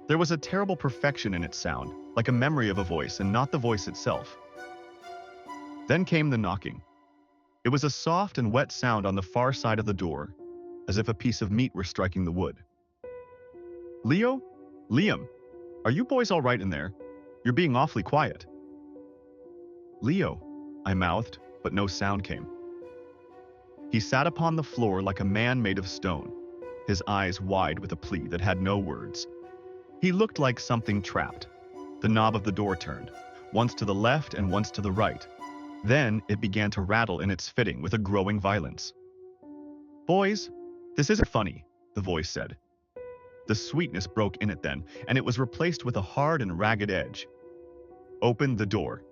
There was a terrible perfection in its sound, like a memory of a voice and not the voice itself. Then came the knocking. It was a soft and wet sound on the far side of the door, as if a piece of meat were striking the wood. "Leo?" Liam, are you boys all right in there? You're being awfully quiet. Leo, I mouthed, but no sound came. He sat upon the floor like a man made of stone, his eyes wide with a plea that had no words. He looked like something trapped. The knob of the door turned, once to the left and once to the right. Then it began to rattle in its fitting with a growing violence. Boys, this isn't funny, the voice said. The sweetness broke in it then, and it was replaced with a hard and ragged edge. Open the door.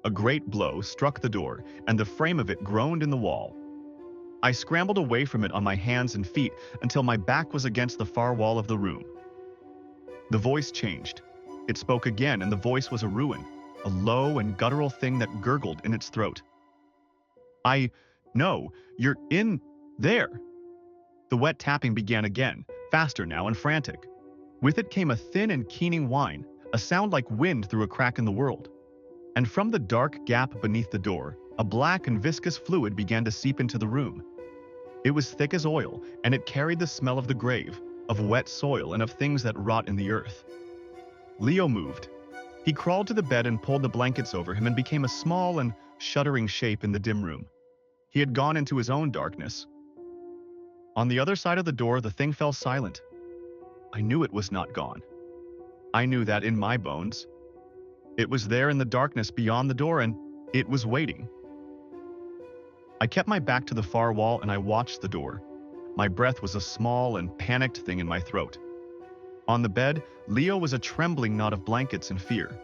A great blow struck the door, and the frame of it groaned in the wall. I scrambled away from it on my hands and feet until my back was against the far wall of the room. The voice changed. It spoke again, and the voice was a ruin, a low and guttural thing that gurgled in its throat. No, you're in there. The wet tapping began again, faster now and frantic. With it came a thin and keening whine, a sound like wind through a crack in the world. And from the dark gap beneath the door, a black and viscous fluid began to seep into the room. It was thick as oil, and it carried the smell of the grave, of wet soil and of things that rot in the earth. Leo moved. He crawled to the bed and pulled the blankets over him and became a small and shuddering shape in the dim room. He had gone into his own darkness. On the other side of the door, the thing fell silent. I knew it was not gone. I knew that in my bones. It was there in the darkness beyond the door, and it was waiting. I kept my back to the far wall and I watched the door. My breath was a small and panicked thing in my throat. On the bed, Leo was a trembling knot of blankets and fear.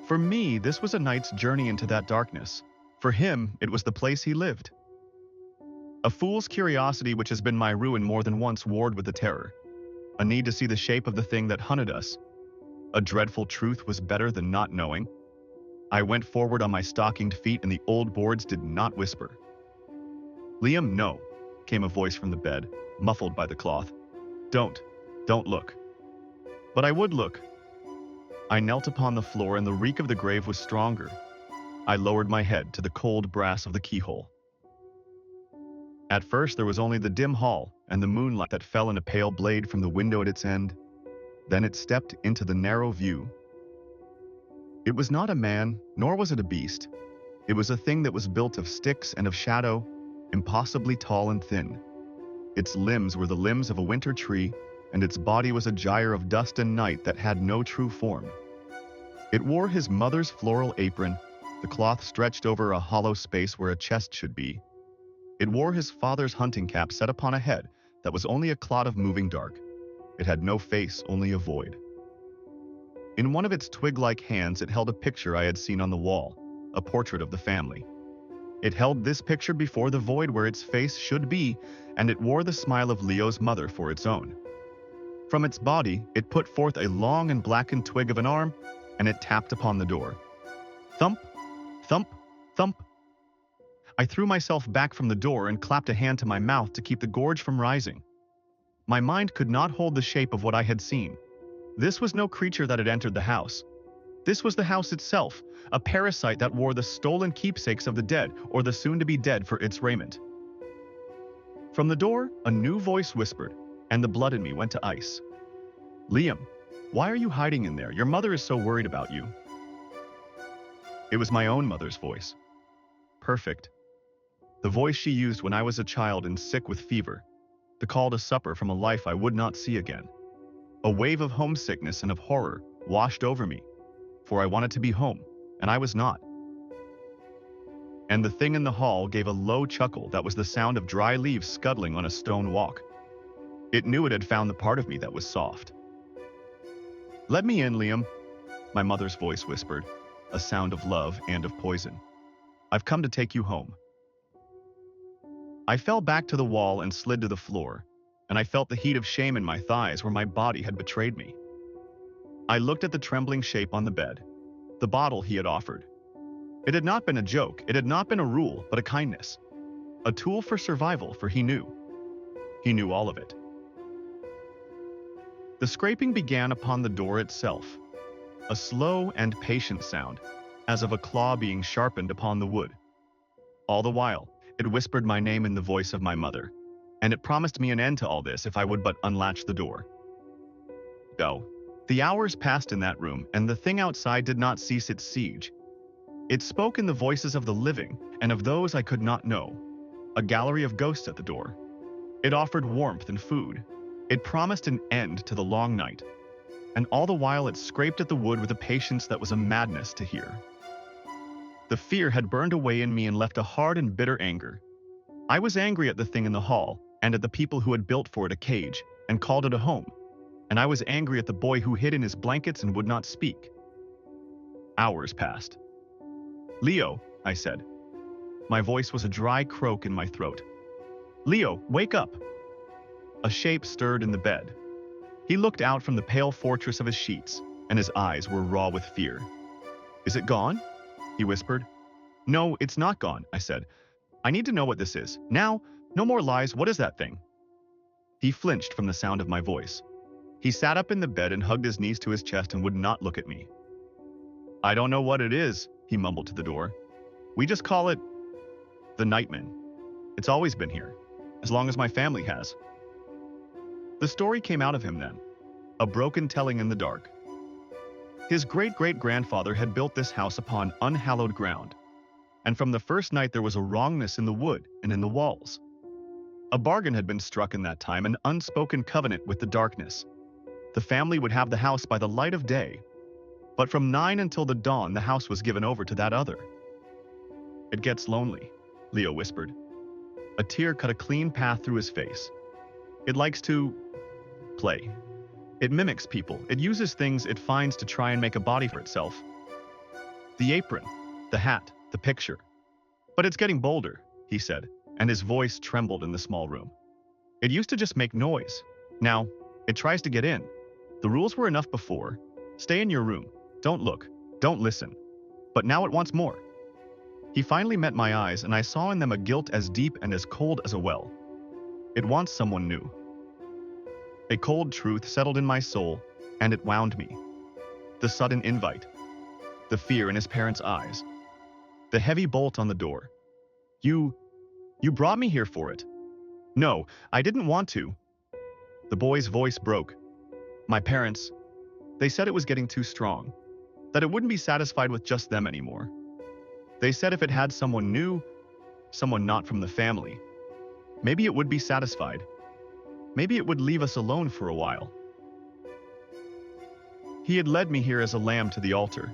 For me, this was a night's journey into that darkness. For him, it was the place he lived. A fool's curiosity which has been my ruin more than once warred with the terror. A need to see the shape of the thing that hunted us. A dreadful truth was better than not knowing. I went forward on my stockinged feet and the old boards did not whisper. Liam, no, came a voice from the bed, muffled by the cloth. Don't look. But I would look. I knelt upon the floor and the reek of the grave was stronger. I lowered my head to the cold brass of the keyhole. At first there was only the dim hall and the moonlight that fell in a pale blade from the window at its end. Then it stepped into the narrow view. It was not a man, nor was it a beast. It was a thing that was built of sticks and of shadow, impossibly tall and thin. Its limbs were the limbs of a winter tree, and its body was a gyre of dust and night that had no true form. It wore his mother's floral apron, the cloth stretched over a hollow space where a chest should be. It wore his father's hunting cap set upon a head that was only a clot of moving dark. It had no face, only a void. In one of its twig-like hands it held a picture I had seen on the wall, a portrait of the family. It held this picture before the void where its face should be, and it wore the smile of Leo's mother for its own. From its body, it put forth a long and blackened twig of an arm, and it tapped upon the door. Thump, thump, thump. I threw myself back from the door and clapped a hand to my mouth to keep the gorge from rising. My mind could not hold the shape of what I had seen. This was no creature that had entered the house. This was the house itself, a parasite that wore the stolen keepsakes of the dead or the soon-to-be dead for its raiment. From the door, a new voice whispered, and the blood in me went to ice. Liam, why are you hiding in there? Your mother is so worried about you. It was my own mother's voice. Perfect. The voice she used when I was a child and sick with fever. The call to supper from a life I would not see again. A wave of homesickness and of horror washed over me, for I wanted to be home, and I was not. And the thing in the hall gave a low chuckle that was the sound of dry leaves scuttling on a stone walk. It knew it had found the part of me that was soft. Let me in, Liam, my mother's voice whispered, a sound of love and of poison. I've come to take you home. I fell back to the wall and slid to the floor, and I felt the heat of shame in my thighs where my body had betrayed me. I looked at the trembling shape on the bed, the bottle he had offered. It had not been a joke, it had not been a rule, but a kindness. A tool for survival, for he knew. He knew all of it. The scraping began upon the door itself, a slow and patient sound, as of a claw being sharpened upon the wood. All the while, it whispered my name in the voice of my mother, and it promised me an end to all this if I would but unlatch the door. Go. The hours passed in that room, and the thing outside did not cease its siege. It spoke in the voices of the living and of those I could not know. A gallery of ghosts at the door. It offered warmth and food. It promised an end to the long night. And all the while it scraped at the wood with a patience that was a madness to hear. The fear had burned away in me and left a hard and bitter anger. I was angry at the thing in the hall, and at the people who had built for it a cage, and called it a home. And I was angry at the boy who hid in his blankets and would not speak. Hours passed. "Leo," I said. My voice was a dry croak in my throat. "Leo, wake up!" A shape stirred in the bed. He looked out from the pale fortress of his sheets, and his eyes were raw with fear. "Is it gone?" he whispered. "No, it's not gone," I said. "I need to know what this is. Now, no more lies. What is that thing?" He flinched from the sound of my voice. He sat up in the bed and hugged his knees to his chest and would not look at me. "I don't know what it is," he mumbled to the door. "We just call it the Nightman. It's always been here, as long as my family has." The story came out of him then, a broken telling in the dark. His great-great-grandfather had built this house upon unhallowed ground, and from the first night there was a wrongness in the wood and in the walls. A bargain had been struck in that time, an unspoken covenant with the darkness. The family would have the house by the light of day, but from 9 until the dawn the house was given over to that other. "It gets lonely," Leo whispered. A tear cut a clean path through his face. "It likes to play. It mimics people. It uses things it finds to try and make a body for itself. The apron, the hat, the picture. But it's getting bolder," he said, and his voice trembled in the small room. "It used to just make noise. Now, it tries to get in. The rules were enough before. Stay in your room. Don't look. Don't listen. But now it wants more." He finally met my eyes, and I saw in them a guilt as deep and as cold as a well. It wants someone new. A cold truth settled in my soul, and it wound me. The sudden invite. The fear in his parents' eyes. The heavy bolt on the door. You brought me here for it." "No, I didn't want to." The boy's voice broke. "My parents, they said it was getting too strong, that it wouldn't be satisfied with just them anymore. They said if it had someone new, someone not from the family, maybe it would be satisfied. Maybe it would leave us alone for a while." He had led me here as a lamb to the altar.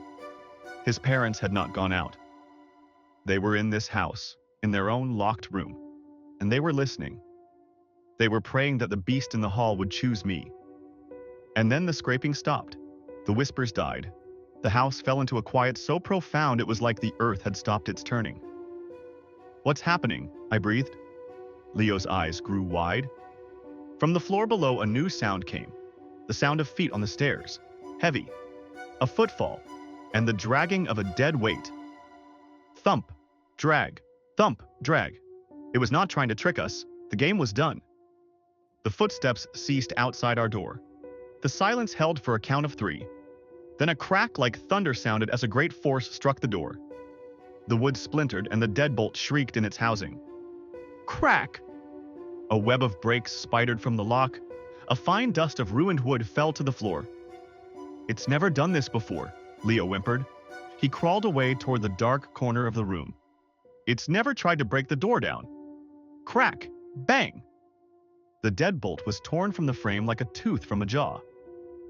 His parents had not gone out. They were in this house, in their own locked room, and they were listening. They were praying that the beast in the hall would choose me. And then the scraping stopped. The whispers died. The house fell into a quiet so profound it was like the earth had stopped its turning. "What's happening?" I breathed. Leo's eyes grew wide. From the floor below a new sound came, the sound of feet on the stairs, heavy, a footfall, and the dragging of a dead weight. Thump, drag, thump, drag. It was not trying to trick us. The game was done. The footsteps ceased outside our door. The silence held for a count of 3. Then a crack like thunder sounded as a great force struck the door. The wood splintered and the deadbolt shrieked in its housing. Crack! A web of breaks spidered from the lock. A fine dust of ruined wood fell to the floor. "It's never done this before," Leo whimpered. He crawled away toward the dark corner of the room. "It's never tried to break the door down." Crack! Bang! The deadbolt was torn from the frame like a tooth from a jaw.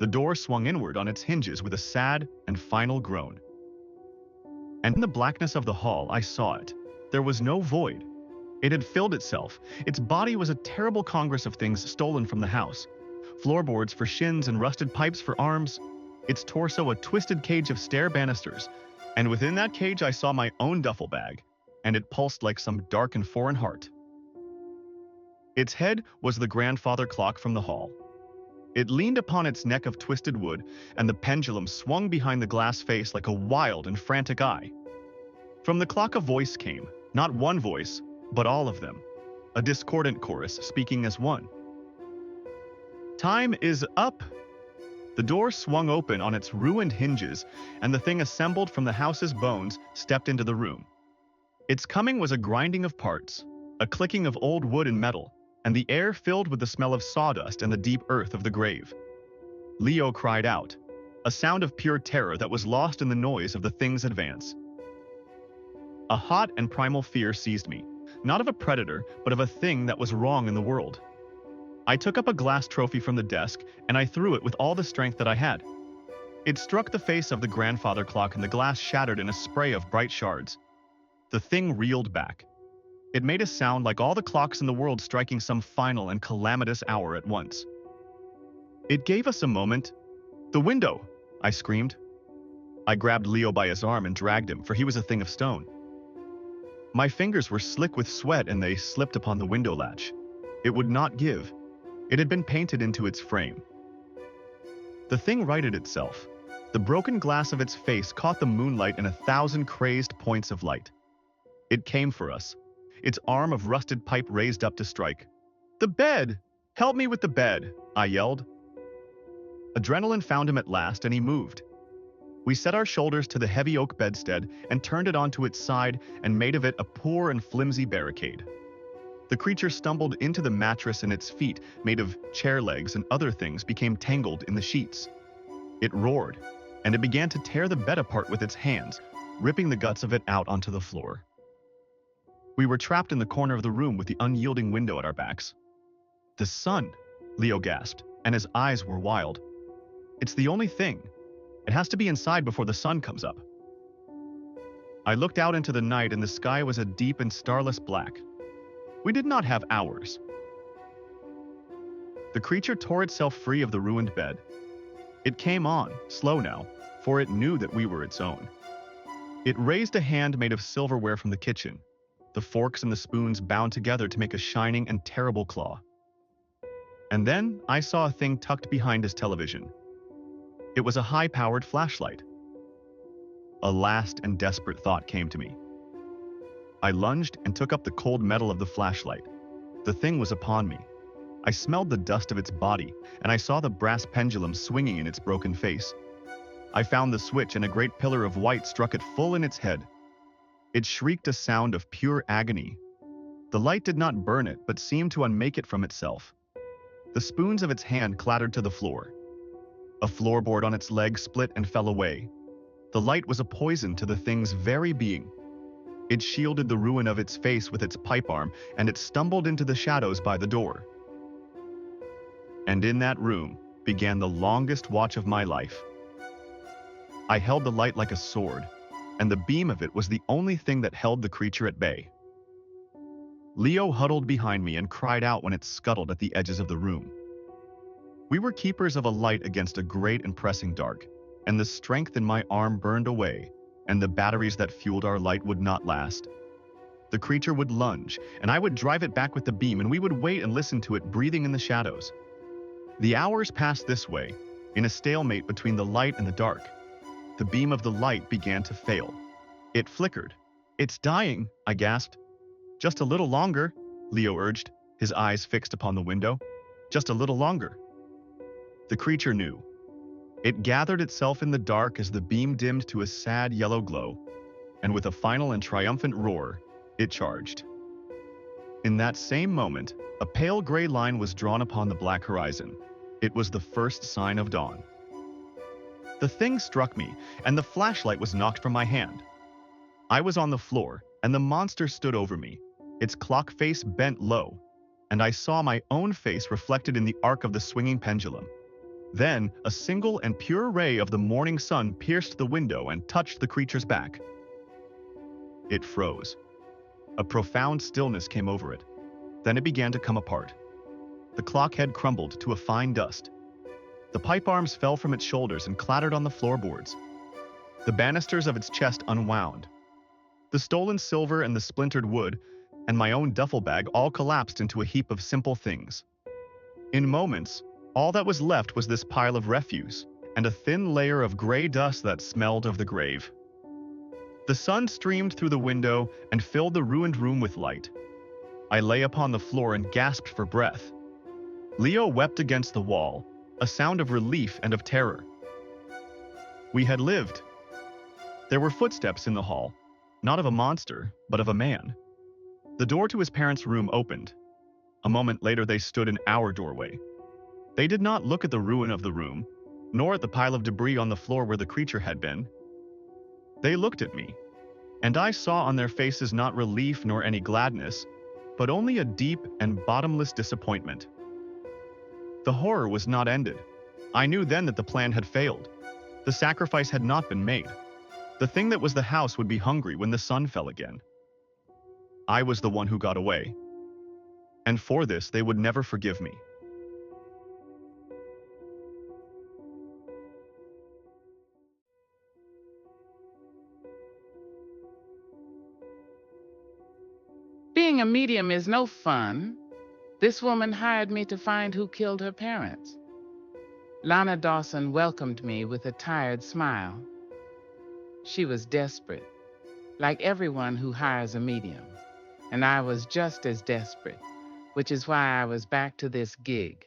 The door swung inward on its hinges with a sad and final groan. And in the blackness of the hall I saw it. There was no void. It had filled itself. Its body was a terrible congress of things stolen from the house. Floorboards for shins and rusted pipes for arms. Its torso a twisted cage of stair banisters. And within that cage I saw my own duffel bag, and it pulsed like some dark and foreign heart. Its head was the grandfather clock from the hall. It leaned upon its neck of twisted wood, and the pendulum swung behind the glass face like a wild and frantic eye. From the clock a voice came, not one voice, but all of them, a discordant chorus speaking as one. "Time is up!" The door swung open on its ruined hinges, and the thing assembled from the house's bones stepped into the room. Its coming was a grinding of parts, a clicking of old wood and metal, and the air filled with the smell of sawdust and the deep earth of the grave. Leo cried out, a sound of pure terror that was lost in the noise of the thing's advance. A hot and primal fear seized me, not of a predator, but of a thing that was wrong in the world. I took up a glass trophy from the desk, and I threw it with all the strength that I had. It struck the face of the grandfather clock, and the glass shattered in a spray of bright shards. The thing reeled back. It made a sound like all the clocks in the world striking some final and calamitous hour at once. It gave us a moment. "The window!" I screamed. I grabbed Leo by his arm and dragged him, for he was a thing of stone. My fingers were slick with sweat and they slipped upon the window latch. It would not give. It had been painted into its frame. The thing righted itself. The broken glass of its face caught the moonlight in 1,000 crazed points of light. It came for us, its arm of rusted pipe raised up to strike. "The bed! Help me with the bed!" I yelled. Adrenaline found him at last, and he moved. We set our shoulders to the heavy oak bedstead and turned it onto its side and made of it a poor and flimsy barricade. The creature stumbled into the mattress, and its feet, made of chair legs and other things, became tangled in the sheets. It roared, and it began to tear the bed apart with its hands, ripping the guts of it out onto the floor. We were trapped in the corner of the room with the unyielding window at our backs. "The sun!" Leo gasped, and his eyes were wild. "It's the only thing. It has to be inside before the sun comes up." I looked out into the night, and the sky was a deep and starless black. We did not have hours. The creature tore itself free of the ruined bed. It came on, slow now, for it knew that we were its own. It raised a hand made of silverware from the kitchen, the forks and the spoons bound together to make a shining and terrible claw. And then I saw a thing tucked behind his television. It was a high-powered flashlight. A last and desperate thought came to me. I lunged and took up the cold metal of the flashlight. The thing was upon me. I smelled the dust of its body, and I saw the brass pendulum swinging in its broken face. I found the switch, and a great pillar of white struck it full in its head. It shrieked a sound of pure agony. The light did not burn it, but seemed to unmake it from itself. The spoons of its hand clattered to the floor. A floorboard on its leg split and fell away. The light was a poison to the thing's very being. It shielded the ruin of its face with its pipe arm, and it stumbled into the shadows by the door. And in that room began the longest watch of my life. I held the light like a sword, and the beam of it was the only thing that held the creature at bay. Leo huddled behind me and cried out when it scuttled at the edges of the room. We were keepers of a light against a great and pressing dark, and the strength in my arm burned away, and the batteries that fueled our light would not last. The creature would lunge, and I would drive it back with the beam, and we would wait and listen to it breathing in the shadows. The hours passed this way, in a stalemate between the light and the dark. The beam of the light began to fail. It flickered. "It's dying," I gasped. "Just a little longer," Leo urged, his eyes fixed upon the window. "Just a little longer." The creature knew. It gathered itself in the dark as the beam dimmed to a sad yellow glow, and with a final and triumphant roar, it charged. In that same moment, a pale gray line was drawn upon the black horizon. It was the first sign of dawn. The thing struck me, and the flashlight was knocked from my hand. I was on the floor, and the monster stood over me, its clock face bent low, and I saw my own face reflected in the arc of the swinging pendulum. Then, a single and pure ray of the morning sun pierced the window and touched the creature's back. It froze. A profound stillness came over it. Then it began to come apart. The clock head crumbled to a fine dust. The pipe arms fell from its shoulders and clattered on the floorboards. The banisters of its chest unwound. The stolen silver and the splintered wood, and my own duffel bag all collapsed into a heap of simple things. In moments, all that was left was this pile of refuse, and a thin layer of gray dust that smelled of the grave. The sun streamed through the window and filled the ruined room with light. I lay upon the floor and gasped for breath. Leo wept against the wall, a sound of relief and of terror. We had lived. There were footsteps in the hall, not of a monster, but of a man. The door to his parents' room opened. A moment later they stood in our doorway. They did not look at the ruin of the room. nor at the pile of debris on the floor where the creature had been. They looked at me, and I saw on their faces not relief nor any gladness, but only a deep and bottomless disappointment. The horror was not ended. I knew then that the plan had failed. The sacrifice had not been made. The thing that was the house would be hungry when the sun fell again. I was the one who got away, and for this they would never forgive me. Being a medium is no fun. This woman hired me to find who killed her parents. Lana Dawson welcomed me with a tired smile. She was desperate, like everyone who hires a medium, and I was just as desperate, which is why I was back to this gig.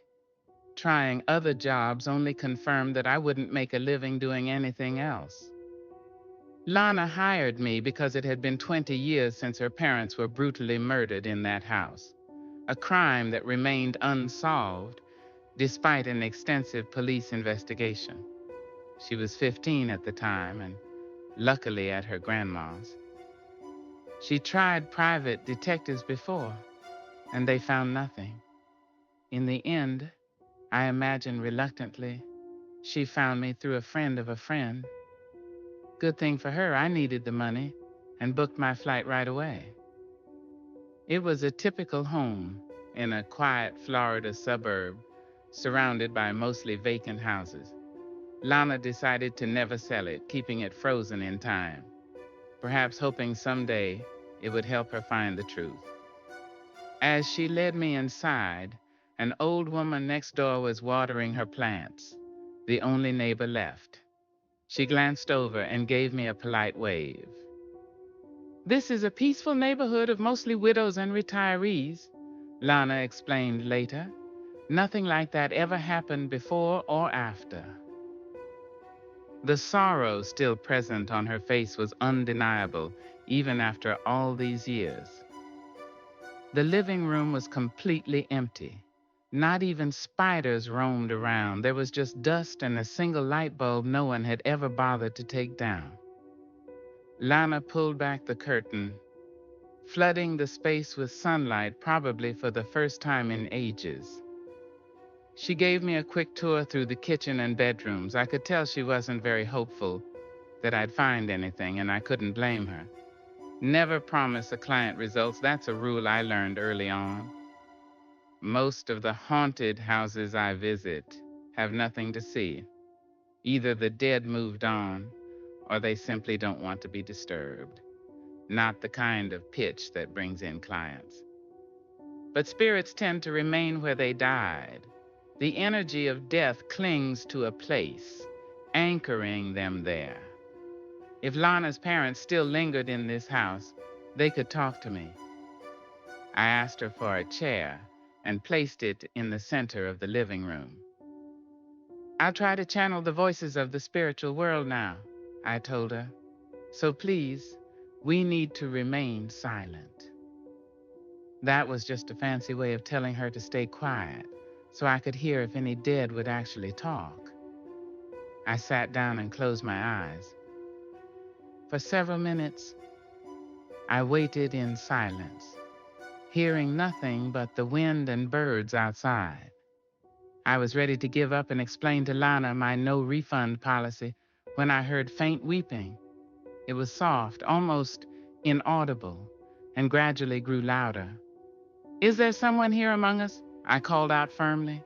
Trying other jobs only confirmed that I wouldn't make a living doing anything else. Lana hired me because it had been 20 years since her parents were brutally murdered in that house, a crime that remained unsolved despite an extensive police investigation. She was 15 at the time and luckily at her grandma's. She tried private detectives before, and they found nothing. In the end, I imagine reluctantly, she found me through a friend of a friend. Good thing for her, I needed the money and booked my flight right away. It was a typical home in a quiet Florida suburb surrounded by mostly vacant houses. Lana decided to never sell it, keeping it frozen in time, perhaps hoping someday it would help her find the truth. As she led me inside, an old woman next door was watering her plants, the only neighbor left. She glanced over and gave me a polite wave. "This is a peaceful neighborhood of mostly widows and retirees," Lana explained later. "Nothing like that ever happened before or after." The sorrow still present on her face was undeniable, even after all these years. The living room was completely empty. Not even spiders roamed around. There was just dust and a single light bulb no one had ever bothered to take down. Lana pulled back the curtain, flooding the space with sunlight probably for the first time in ages. She gave me a quick tour through the kitchen and bedrooms. I could tell she wasn't very hopeful that I'd find anything, and I couldn't blame her. Never promise a client results. That's a rule I learned early on. Most of the haunted houses I visit have nothing to see. Either the dead moved on, or they simply don't want to be disturbed. Not the kind of pitch that brings in clients. But spirits tend to remain where they died. The energy of death clings to a place, anchoring them there. If Lana's parents still lingered in this house, they could talk to me. I asked her for a chair and placed it in the center of the living room. "I'll try to channel the voices of the spiritual world now," I told her. "So please, we need to remain silent." That was just a fancy way of telling her to stay quiet, so I could hear if any dead would actually talk. I sat down and closed my eyes. For several minutes, I waited in silence, hearing nothing but the wind and birds outside. I was ready to give up and explain to Lana my no-refund policy when I heard faint weeping. It was soft, almost inaudible, and gradually grew louder. "Is there someone here among us?" I called out firmly.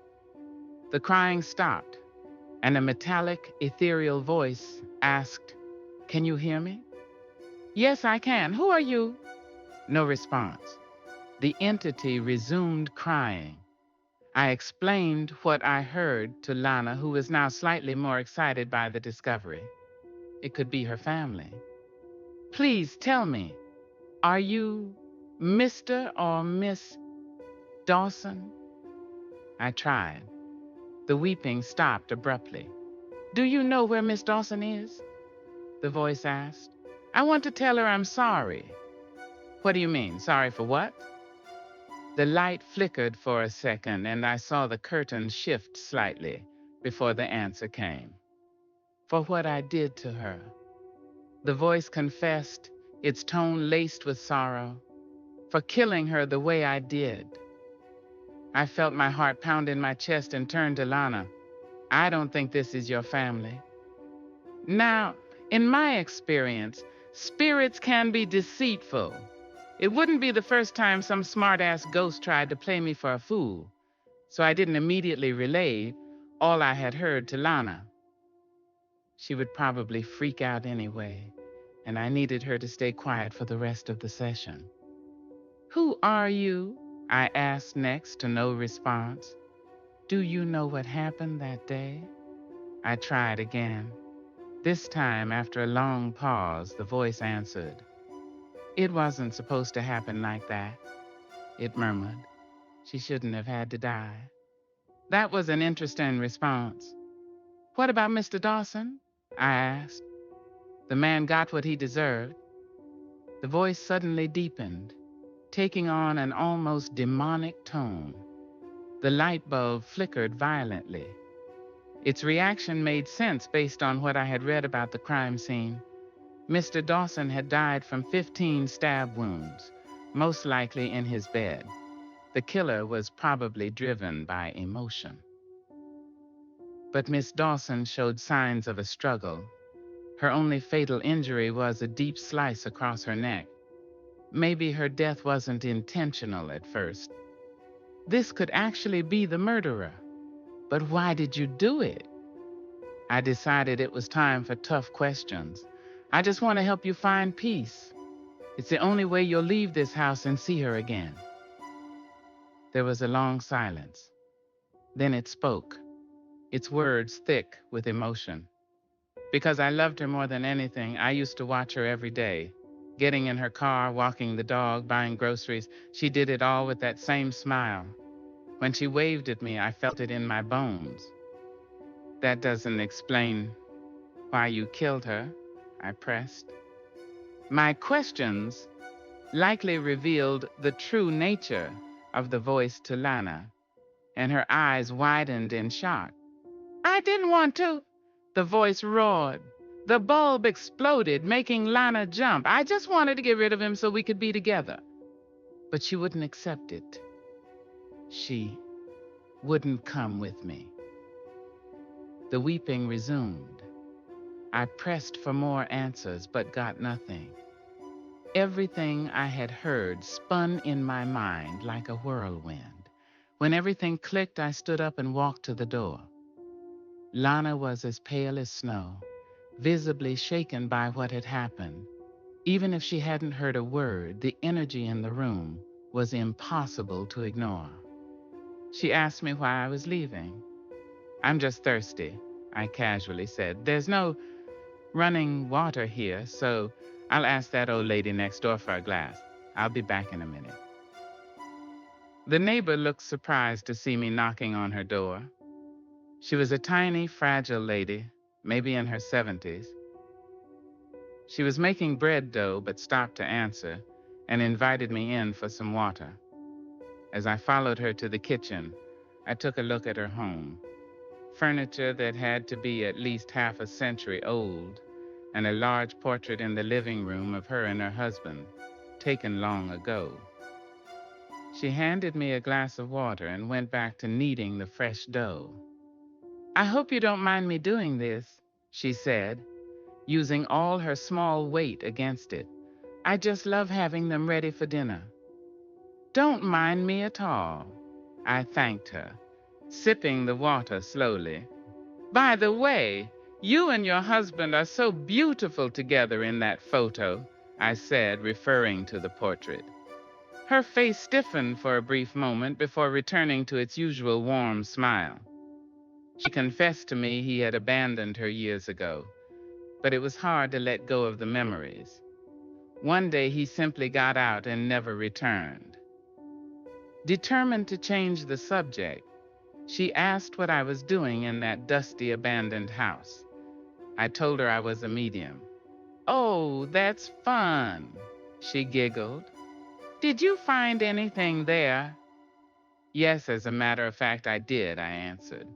The crying stopped, and a metallic, ethereal voice asked, "Can you hear me?" "Yes, I can. Who are you?" No response. The entity resumed crying. I explained what I heard to Lana, who was now slightly more excited by the discovery. It could be her family. "Please tell me, are you Mr. or Miss Dawson?" I tried. The weeping stopped abruptly. "Do you know where Miss Dawson is?" the voice asked. "I want to tell her I'm sorry." "What do you mean? Sorry for what?" The light flickered for a second, and I saw the curtain shift slightly, before the answer came. For what I did to her. The voice confessed, its tone laced with sorrow, for killing her the way I did. I felt my heart pound in my chest and turned to Lana. I don't think this is your family. Now, in my experience, spirits can be deceitful. It wouldn't be the first time some smart-ass ghost tried to play me for a fool, so I didn't immediately relay all I had heard to Lana. She would probably freak out anyway, and I needed her to stay quiet for the rest of the session. Who are you? I asked next, to no response. Do you know what happened that day? I tried again. This time, after a long pause, the voice answered. It wasn't supposed to happen like that, it murmured. She shouldn't have had to die. That was an interesting response. What about Mr. Dawson? I asked. The man got what he deserved. The voice suddenly deepened, taking on an almost demonic tone. The light bulb flickered violently. Its reaction made sense based on what I had read about the crime scene. Mr. Dawson had died from 15 stab wounds, most likely in his bed. The killer was probably driven by emotion. But Miss Dawson showed signs of a struggle. Her only fatal injury was a deep slice across her neck. Maybe her death wasn't intentional at first. This could actually be the murderer. But why did you do it? I decided it was time for tough questions. I just want to help you find peace. It's the only way you'll leave this house and see her again. There was a long silence. Then it spoke, its words thick with emotion. Because I loved her more than anything, I used to watch her every day. Getting in her car, walking the dog, buying groceries, she did it all with that same smile. When she waved at me, I felt it in my bones. That doesn't explain why you killed her, I pressed. My questions likely revealed the true nature of the voice to Lana, and her eyes widened in shock. I didn't want to. The voice roared. The bulb exploded, making Lana jump. I just wanted to get rid of him so we could be together. But she wouldn't accept it. She wouldn't come with me. The weeping resumed. I pressed for more answers, but got nothing. Everything I had heard spun in my mind like a whirlwind. When everything clicked, I stood up and walked to the door. Lana was as pale as snow, visibly shaken by what had happened. Even if she hadn't heard a word, the energy in the room was impossible to ignore. She asked me why I was leaving. I'm just thirsty, I casually said. There's no running water here, so I'll ask that old lady next door for a glass. I'll be back in a minute. The neighbor looked surprised to see me knocking on her door. She was a tiny, fragile lady, maybe in her 70s. She was making bread dough but stopped to answer and invited me in for some water. As I followed her to the kitchen, I took a look at her home. Furniture that had to be at least half a century old, and a large portrait in the living room of her and her husband, taken long ago. She handed me a glass of water and went back to kneading the fresh dough. I hope you don't mind me doing this, she said, using all her small weight against it. I just love having them ready for dinner. Don't mind me at all, I thanked her, sipping the water slowly. By the way, you and your husband are so beautiful together in that photo, I said, referring to the portrait. Her face stiffened for a brief moment before returning to its usual warm smile. She confessed to me he had abandoned her years ago, but it was hard to let go of the memories. One day he simply got out and never returned. Determined to change the subject, she asked what I was doing in that dusty, abandoned house. I told her I was a medium. Oh, that's fun, she giggled. Did you find anything there? Yes, as a matter of fact, I did, I answered.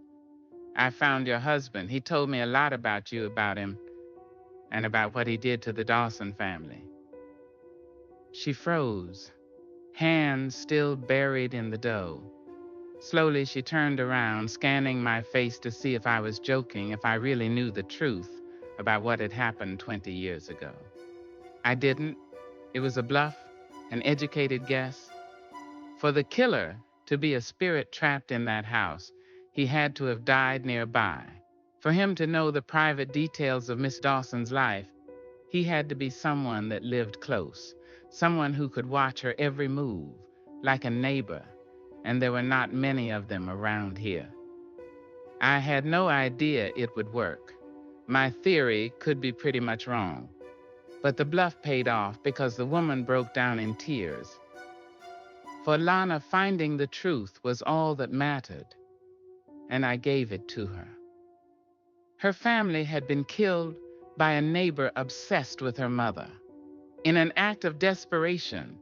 I found your husband. He told me a lot about you, about him, and about what he did to the Dawson family." She froze, hands still buried in the dough. Slowly, she turned around, scanning my face to see if I was joking, if I really knew the truth about what had happened 20 years ago. I didn't. It was a bluff, an educated guess. For the killer to be a spirit trapped in that house, he had to have died nearby. For him to know the private details of Miss Dawson's life, he had to be someone that lived close, someone who could watch her every move, like a neighbor, and there were not many of them around here. I had no idea it would work. My theory could be pretty much wrong, but the bluff paid off because the woman broke down in tears. For Lana, finding the truth was all that mattered, and I gave it to her. Her family had been killed by a neighbor obsessed with her mother. In an act of desperation,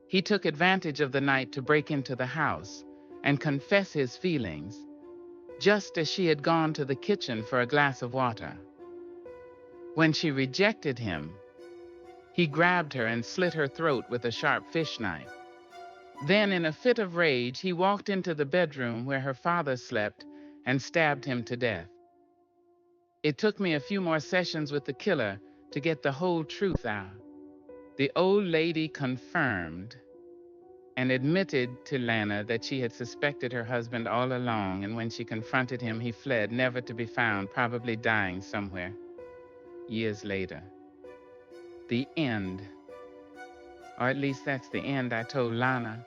he took advantage of the night to break into the house and confess his feelings, just as she had gone to the kitchen for a glass of water. When she rejected him, he grabbed her and slit her throat with a sharp fish knife. Then, in a fit of rage, he walked into the bedroom where her father slept and stabbed him to death. It took me a few more sessions with the killer to get the whole truth out. The old lady confirmed and admitted to Lana that she had suspected her husband all along, and when she confronted him, he fled, never to be found, probably dying somewhere. Years later. The end. Or at least that's the end I told Lana.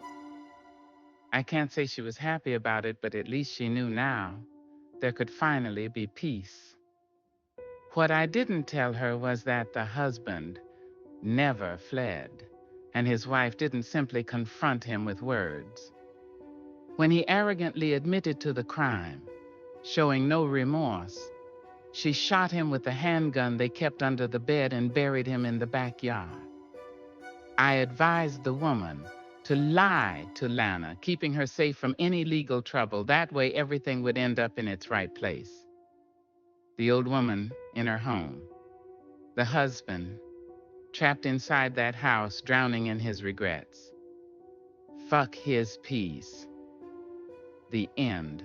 I can't say she was happy about it, but at least she knew now there could finally be peace. What I didn't tell her was that the husband never fled, and his wife didn't simply confront him with words. When he arrogantly admitted to the crime, showing no remorse, she shot him with the handgun they kept under the bed and buried him in the backyard. I advised the woman to lie to Lana, keeping her safe from any legal trouble. That way, everything would end up in its right place. The old woman in her home. The husband trapped inside that house, drowning in his regrets. Fuck his peace. The end.